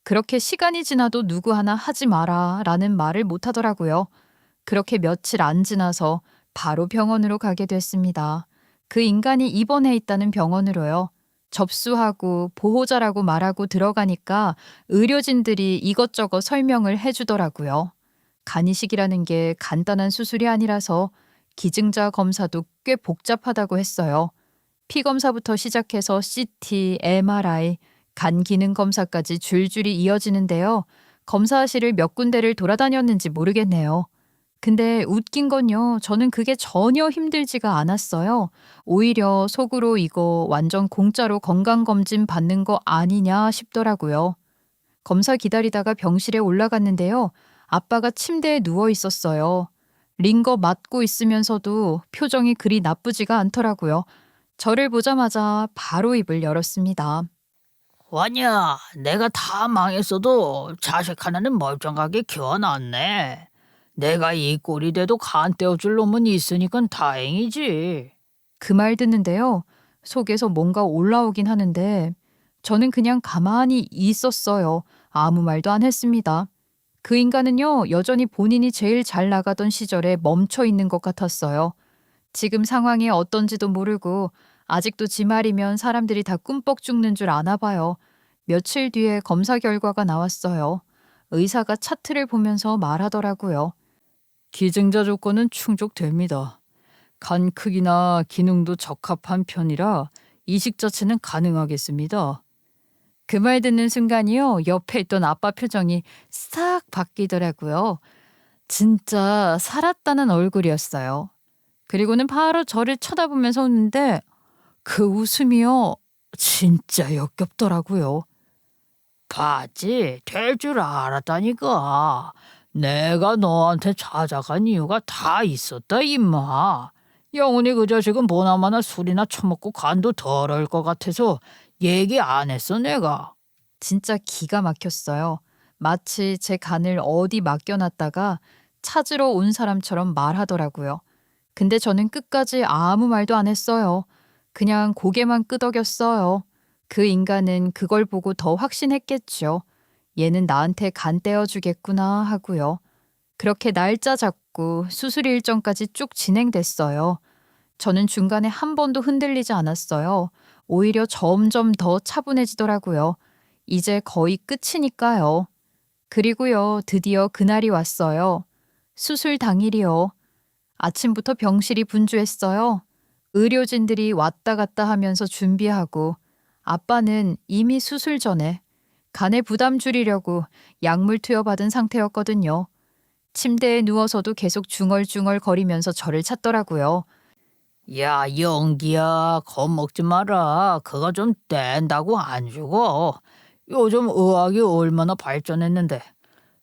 그렇게 시간이 지나도 누구 하나 하지 마라 라는 말을 못 하더라고요. 그렇게 며칠 안 지나서 바로 병원으로 가게 됐습니다. 그 인간이 입원해 있다는 병원으로요. 접수하고 보호자라고 말하고 들어가니까 의료진들이 이것저것 설명을 해주더라고요. 간이식이라는 게 간단한 수술이 아니라서 기증자 검사도 꽤 복잡하다고 했어요. 피 검사부터 시작해서 CT, MRI, 간 기능 검사까지 줄줄이 이어지는데요. 검사실을 몇 군데를 돌아다녔는지 모르겠네요. 근데 웃긴 건요. 저는 그게 전혀 힘들지가 않았어요. 오히려 속으로 이거 완전 공짜로 건강검진 받는 거 아니냐 싶더라고요. 검사 기다리다가 병실에 올라갔는데요. 아빠가 침대에 누워 있었어요. 링거 맞고 있으면서도 표정이 그리 나쁘지가 않더라고요. 저를 보자마자 바로 입을 열었습니다.
와냐, 내가 다 망했어도 자식 하나는 멀쩡하게 키워놨네. 내가 이 꼴이 돼도 간 떼어줄 놈은 있으니까 다행이지.
그 말 듣는데요. 속에서 뭔가 올라오긴 하는데 저는 그냥 가만히 있었어요. 아무 말도 안 했습니다. 그 인간은요, 여전히 본인이 제일 잘 나가던 시절에 멈춰 있는 것 같았어요. 지금 상황이 어떤지도 모르고 아직도 지 말이면 사람들이 다 꿈뻑 죽는 줄 아나 봐요. 며칠 뒤에 검사 결과가 나왔어요. 의사가 차트를 보면서 말하더라고요.
기증자 조건은 충족됩니다. 간 크기나 기능도 적합한 편이라 이식 자체는 가능하겠습니다.
그 말 듣는 순간이요. 옆에 있던 아빠 표정이 싹 바뀌더라고요. 진짜 살았다는 얼굴이었어요. 그리고는 바로 저를 쳐다보면서 웃는데 그 웃음이요. 진짜 역겹더라고요.
봤지? 될 줄 알았다니까. 내가 너한테 찾아간 이유가 다 있었다, 임마. 영훈이 그 자식은 보나마나 술이나 처먹고 간도 더러울 것 같아서 얘기 안 했어, 내가.
진짜 기가 막혔어요. 마치 제 간을 어디 맡겨놨다가 찾으러 온 사람처럼 말하더라고요. 근데 저는 끝까지 아무 말도 안 했어요. 그냥 고개만 끄덕였어요. 그 인간은 그걸 보고 더 확신했겠죠. 얘는 나한테 간 떼어주겠구나 하고요. 그렇게 날짜 잡고 수술 일정까지 쭉 진행됐어요. 저는 중간에 한 번도 흔들리지 않았어요. 오히려 점점 더 차분해지더라고요. 이제 거의 끝이니까요. 그리고요, 드디어 그날이 왔어요. 수술 당일이요. 아침부터 병실이 분주했어요. 의료진들이 왔다 갔다 하면서 준비하고 아빠는 이미 수술 전에 간에 부담 줄이려고 약물 투여받은 상태였거든요. 침대에 누워서도 계속 중얼중얼 거리면서 저를 찾더라고요.
야, 연기야, 겁먹지 마라. 그거 좀 뗀다고 안 죽어. 요즘 의학이 얼마나 발전했는데.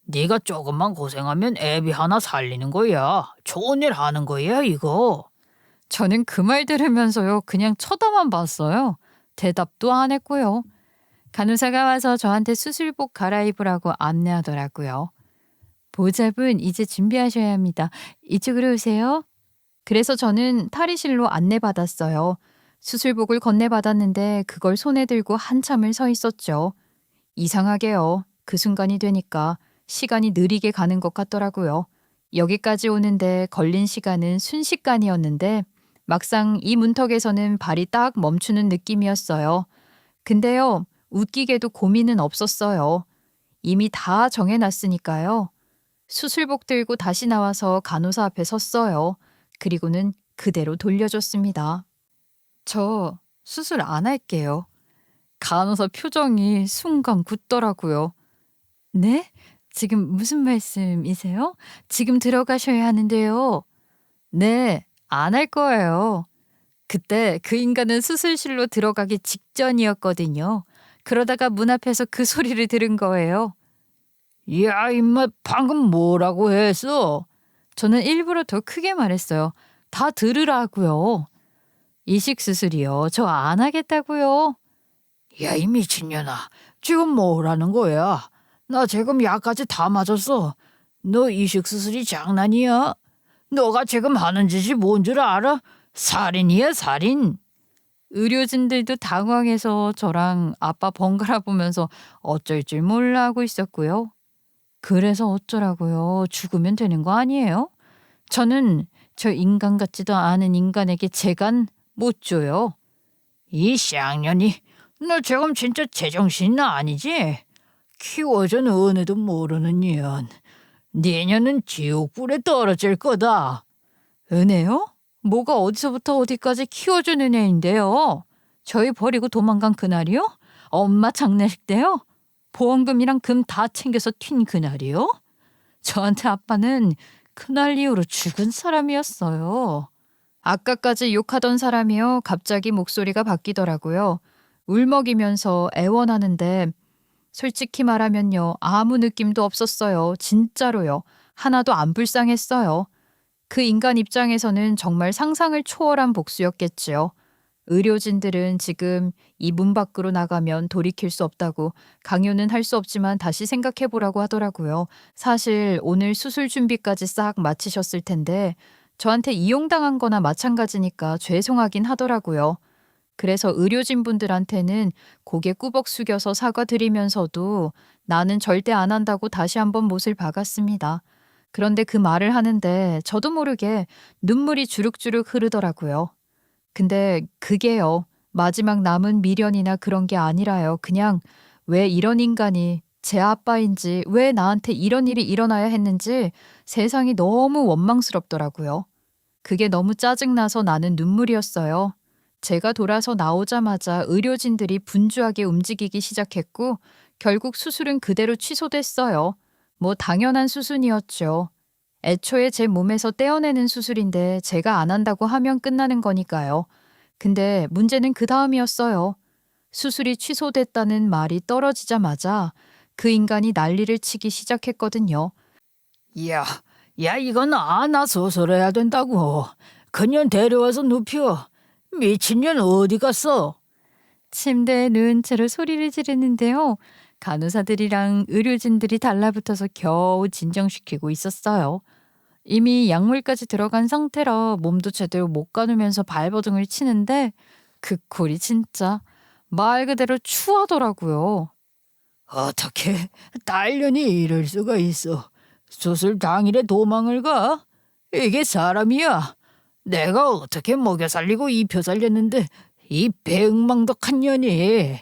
네가 조금만 고생하면 애비 하나 살리는 거야. 좋은 일 하는 거야, 이거.
저는 그 말 들으면서요, 그냥 쳐다만 봤어요. 대답도 안 했고요. 간호사가 와서 저한테 수술복 갈아입으라고 안내하더라고요. 보잡은 이제 준비하셔야 합니다. 이쪽으로 오세요. 그래서 저는 탈의실로 안내받았어요. 수술복을 건네받았는데 그걸 손에 들고 한참을 서 있었죠. 이상하게요. 그 순간이 되니까 시간이 느리게 가는 것 같더라고요. 여기까지 오는데 걸린 시간은 순식간이었는데 막상 이 문턱에서는 발이 딱 멈추는 느낌이었어요. 근데요, 웃기게도 고민은 없었어요. 이미 다 정해놨으니까요. 수술복 들고 다시 나와서 간호사 앞에 섰어요. 그리고는 그대로 돌려줬습니다. 저 수술 안 할게요. 간호사 표정이 순간 굳더라고요. 네? 지금 무슨 말씀이세요? 지금 들어가셔야 하는데요. 네, 안 할 거예요. 그때 그 인간은 수술실로 들어가기 직전이었거든요. 그러다가 문 앞에서 그 소리를 들은 거예요.
야, 임마, 방금 뭐라고 했어?
저는 일부러 더 크게 말했어요. 다 들으라고요. 이식 수술이요. 저 안 하겠다고요.
야, 이 미친년아. 지금 뭐라는 거야? 나 지금 약까지 다 맞았어. 너 이식 수술이 장난이야? 너가 지금 하는 짓이 뭔 줄 알아? 살인이야, 살인.
의료진들도 당황해서 저랑 아빠 번갈아 보면서 어쩔 줄 몰라 하고 있었고요. 그래서 어쩌라고요. 죽으면 되는 거 아니에요? 저는 저 인간 같지도 않은 인간에게 재간 못 줘요.
이 쌍년이, 너 지금 진짜 제정신 아니지? 키워준 은혜도 모르는 년. 내년은 지옥불에 떨어질 거다.
은혜요? 뭐가 어디서부터 어디까지 키워주는 애인데요? 저희 버리고 도망간 그날이요? 엄마 장례식 때요? 보험금이랑 금 다 챙겨서 튄 그날이요? 저한테 아빠는 그날 이후로 죽은 사람이었어요. 아까까지 욕하던 사람이요. 갑자기 목소리가 바뀌더라고요. 울먹이면서 애원하는데 솔직히 말하면요. 아무 느낌도 없었어요. 진짜로요. 하나도 안 불쌍했어요. 그 인간 입장에서는 정말 상상을 초월한 복수였겠지요. 의료진들은 지금 이 문 밖으로 나가면 돌이킬 수 없다고 강요는 할 수 없지만 다시 생각해보라고 하더라고요. 사실 오늘 수술 준비까지 싹 마치셨을 텐데 저한테 이용당한 거나 마찬가지니까 죄송하긴 하더라고요. 그래서 의료진 분들한테는 고개 꾸벅 숙여서 사과드리면서도 나는 절대 안 한다고 다시 한번 못을 박았습니다. 그런데 그 말을 하는데 저도 모르게 눈물이 주룩주룩 흐르더라고요. 근데 그게요. 마지막 남은 미련이나 그런 게 아니라요. 그냥 왜 이런 인간이 제 아빠인지 왜 나한테 이런 일이 일어나야 했는지 세상이 너무 원망스럽더라고요. 그게 너무 짜증나서 나는 눈물이었어요. 제가 돌아서 나오자마자 의료진들이 분주하게 움직이기 시작했고 결국 수술은 그대로 취소됐어요. 뭐 당연한 수순이었죠. 애초에 제 몸에서 떼어내는 수술인데 제가 안 한다고 하면 끝나는 거니까요. 근데 문제는 그 다음이었어요. 수술이 취소됐다는 말이 떨어지자마자 그 인간이 난리를 치기 시작했거든요.
야, 야, 이건 나 소설해야 된다고. 그년 데려와서 눕혀. 미친년 어디 갔어?
침대에 누운 채로 소리를 지르는데요. 간호사들이랑 의료진들이 달라붙어서 겨우 진정시키고 있었어요. 이미 약물까지 들어간 상태라 몸도 제대로 못 가누면서 발버둥을 치는데 그 꼴이 진짜 말 그대로 추하더라고요.
어떻게 딸년이 이럴 수가 있어. 수술 당일에 도망을 가? 이게 사람이야. 내가 어떻게 먹여 살리고 입혀 살렸는데 이 배응망덕한 년이.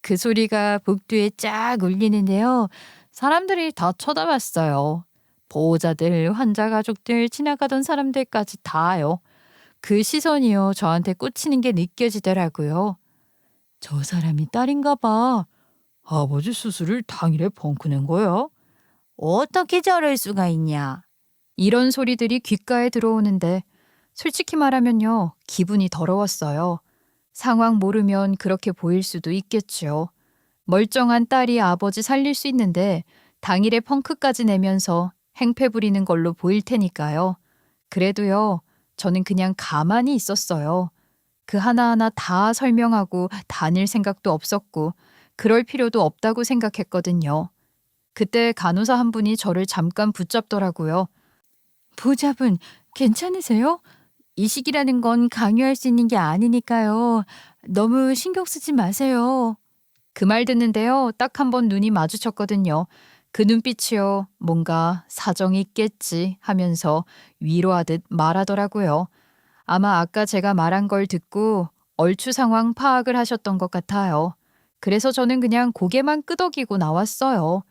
그 소리가 복도에 쫙 울리는데요. 사람들이 다 쳐다봤어요. 보호자들, 환자 가족들, 지나가던 사람들까지 다요.
그 시선이요. 저한테 꽂히는 게 느껴지더라고요. 저 사람이 딸인가 봐. 아버지 수술을 당일에 펑크 낸 거야?
어떻게 저럴 수가 있냐?
이런 소리들이 귓가에 들어오는데 솔직히 말하면요. 기분이 더러웠어요. 상황 모르면 그렇게 보일 수도 있겠죠. 멀쩡한 딸이 아버지 살릴 수 있는데 당일에 펑크까지 내면서 행패 부리는 걸로 보일 테니까요. 그래도요. 저는 그냥 가만히 있었어요. 그 하나하나 다 설명하고 다닐 생각도 없었고 그럴 필요도 없다고 생각했거든요. 그때 간호사 한 분이 저를 잠깐 붙잡더라고요.
보잡은 괜찮으세요? 이식이라는 건 강요할 수 있는 게 아니니까요. 너무 신경 쓰지 마세요.
그 말 듣는데요. 딱 한 번 눈이 마주쳤거든요. 그 눈빛이요. 뭔가 사정이 있겠지 하면서 위로하듯 말하더라고요. 아마 아까 제가 말한 걸 듣고 얼추 상황 파악을 하셨던 것 같아요. 그래서 저는 그냥 고개만 끄덕이고 나왔어요.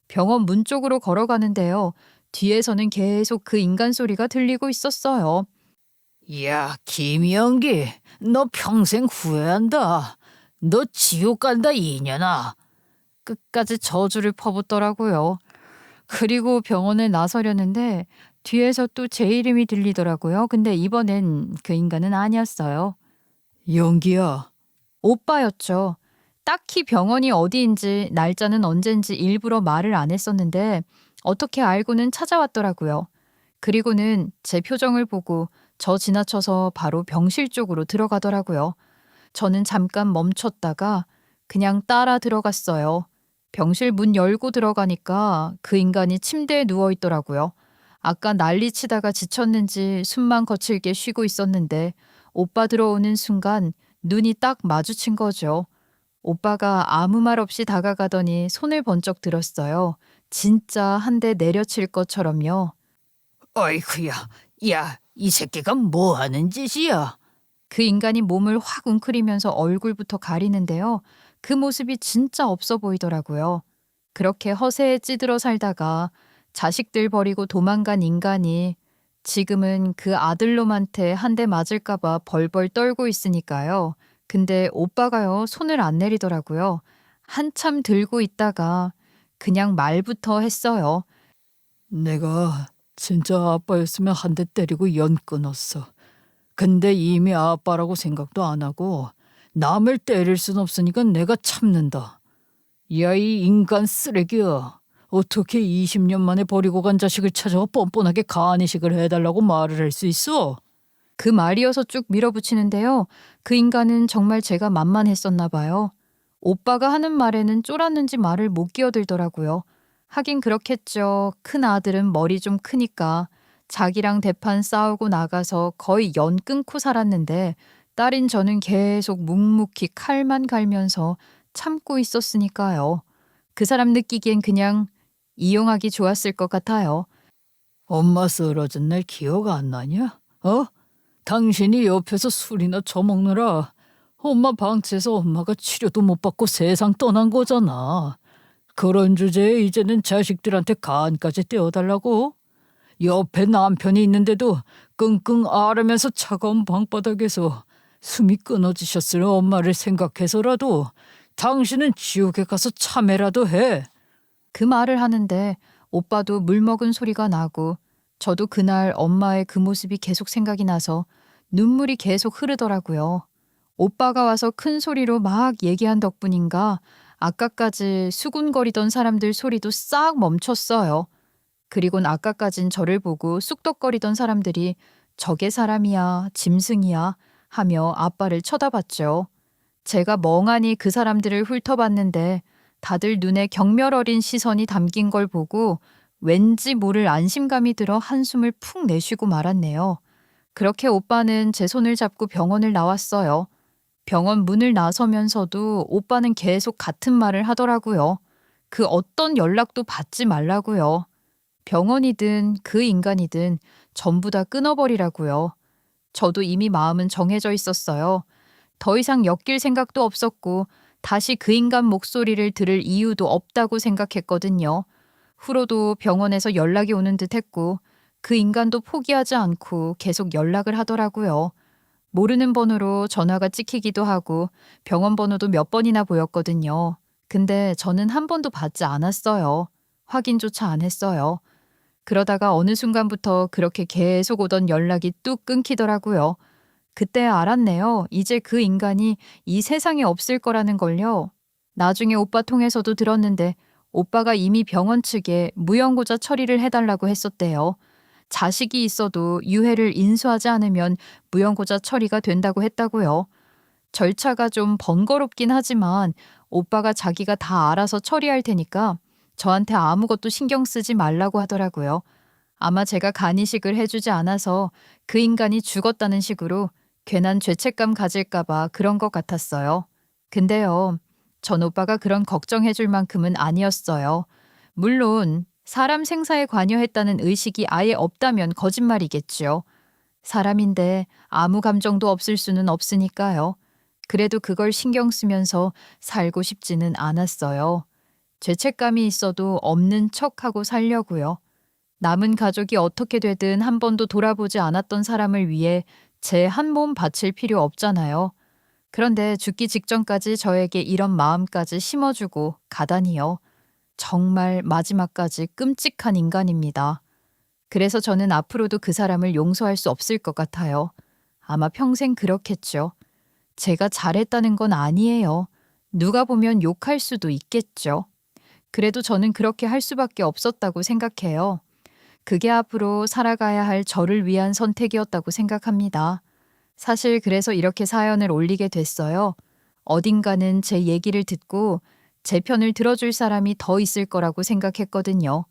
병원 문 쪽으로 걸어가는데요. 뒤에서는 계속 그 인간 소리가 들리고 있었어요.
야, 김영기, 너 평생 후회한다. 너 지옥 간다, 이년아.
끝까지 저주를 퍼붓더라고요. 그리고 병원을 나서려는데 뒤에서 또 제 이름이 들리더라고요. 근데 이번엔 그 인간은 아니었어요.
영기야,
오빠였죠. 딱히 병원이 어디인지 날짜는 언젠지 일부러 말을 안 했었는데 어떻게 알고는 찾아왔더라고요. 그리고는 제 표정을 보고 저 지나쳐서 바로 병실 쪽으로 들어가더라고요. 저는 잠깐 멈췄다가 그냥 따라 들어갔어요. 병실 문 열고 들어가니까 그 인간이 침대에 누워 있더라고요. 아까 난리 치다가 지쳤는지 숨만 거칠게 쉬고 있었는데 오빠 들어오는 순간 눈이 딱 마주친 거죠. 오빠가 아무 말 없이 다가가더니 손을 번쩍 들었어요. 진짜 한 대 내려칠 것처럼요.
어이쿠야, 야, 이 새끼가 뭐 하는 짓이야?
그 인간이 몸을 확 웅크리면서 얼굴부터 가리는데요. 그 모습이 진짜 없어 보이더라고요. 그렇게 허세에 찌들어 살다가 자식들 버리고 도망간 인간이 지금은 그 아들놈한테 한 대 맞을까봐 벌벌 떨고 있으니까요. 근데 오빠가요, 손을 안 내리더라고요. 한참 들고 있다가 그냥 말부터 했어요.
내가 진짜 아빠였으면 한 대 때리고 연 끊었어. 근데 이미 아빠라고 생각도 안 하고 남을 때릴 순 없으니까 내가 참는다. 야, 이 인간 쓰레기야. 어떻게 20년 만에 버리고 간 자식을 찾아와 뻔뻔하게 간이식을 해달라고 말을 할 수 있어?
그 말이어서 쭉 밀어붙이는데요. 그 인간은 정말 제가 만만했었나 봐요. 오빠가 하는 말에는 쫄았는지 말을 못 끼어들더라고요. 하긴 그렇겠죠. 큰 아들은 머리 좀 크니까 자기랑 대판 싸우고 나가서 거의 연 끊고 살았는데 딸인 저는 계속 묵묵히 칼만 갈면서 참고 있었으니까요. 그 사람 느끼기엔 그냥 이용하기 좋았을 것 같아요.
엄마 쓰러진 날 기억 안 나냐? 어? 당신이 옆에서 술이나 처먹느라 엄마 방치해서 엄마가 치료도 못 받고 세상 떠난 거잖아. 그런 주제에 이제는 자식들한테 간까지 떼어달라고? 옆에 남편이 있는데도 끙끙 앓으면서 차가운 방바닥에서 숨이 끊어지셨을 엄마를 생각해서라도 당신은 지옥에 가서 참회라도 해.
그 말을 하는데 오빠도 물 먹은 소리가 나고 저도 그날 엄마의 그 모습이 계속 생각이 나서 눈물이 계속 흐르더라고요. 오빠가 와서 큰 소리로 막 얘기한 덕분인가 아까까지 수군거리던 사람들 소리도 싹 멈췄어요. 그리곤 아까까진 저를 보고 쑥덕거리던 사람들이 저게 사람이야, 짐승이야 하며 아빠를 쳐다봤죠. 제가 멍하니 그 사람들을 훑어봤는데 다들 눈에 경멸 어린 시선이 담긴 걸 보고 왠지 모를 안심감이 들어 한숨을 푹 내쉬고 말았네요. 그렇게 오빠는 제 손을 잡고 병원을 나왔어요. 병원 문을 나서면서도 오빠는 계속 같은 말을 하더라고요. 그 어떤 연락도 받지 말라고요. 병원이든 그 인간이든 전부 다 끊어버리라고요. 저도 이미 마음은 정해져 있었어요. 더 이상 엮일 생각도 없었고 다시 그 인간 목소리를 들을 이유도 없다고 생각했거든요. 후로도 병원에서 연락이 오는 듯 했고 그 인간도 포기하지 않고 계속 연락을 하더라고요. 모르는 번호로 전화가 찍히기도 하고 병원 번호도 몇 번이나 보였거든요. 근데 저는 한 번도 받지 않았어요. 확인조차 안 했어요. 그러다가 어느 순간부터 그렇게 계속 오던 연락이 뚝 끊기더라고요. 그때 알았네요. 이제 그 인간이 이 세상에 없을 거라는 걸요. 나중에 오빠 통해서도 들었는데 오빠가 이미 병원 측에 무연고자 처리를 해달라고 했었대요. 자식이 있어도 유해를 인수하지 않으면 무연고자 처리가 된다고 했다고요. 절차가 좀 번거롭긴 하지만 오빠가 자기가 다 알아서 처리할 테니까 저한테 아무것도 신경 쓰지 말라고 하더라고요. 아마 제가 간이식을 해주지 않아서 그 인간이 죽었다는 식으로 괜한 죄책감 가질까봐 그런 것 같았어요. 근데요, 전 오빠가 그런 걱정해줄 만큼은 아니었어요. 물론 사람 생사에 관여했다는 의식이 아예 없다면 거짓말이겠죠. 사람인데 아무 감정도 없을 수는 없으니까요. 그래도 그걸 신경 쓰면서 살고 싶지는 않았어요. 죄책감이 있어도 없는 척하고 살려고요. 남은 가족이 어떻게 되든 한 번도 돌아보지 않았던 사람을 위해 제 한 몸 바칠 필요 없잖아요. 그런데 죽기 직전까지 저에게 이런 마음까지 심어주고 가다니요. 정말 마지막까지 끔찍한 인간입니다. 그래서 저는 앞으로도 그 사람을 용서할 수 없을 것 같아요. 아마 평생 그렇겠죠. 제가 잘했다는 건 아니에요. 누가 보면 욕할 수도 있겠죠. 그래도 저는 그렇게 할 수밖에 없었다고 생각해요. 그게 앞으로 살아가야 할 저를 위한 선택이었다고 생각합니다. 사실 그래서 이렇게 사연을 올리게 됐어요. 어딘가는 제 얘기를 듣고 제 편을 들어줄 사람이 더 있을 거라고 생각했거든요.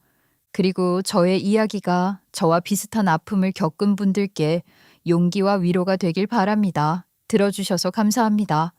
그리고 저의 이야기가 저와 비슷한 아픔을 겪은 분들께 용기와 위로가 되길 바랍니다. 들어주셔서 감사합니다.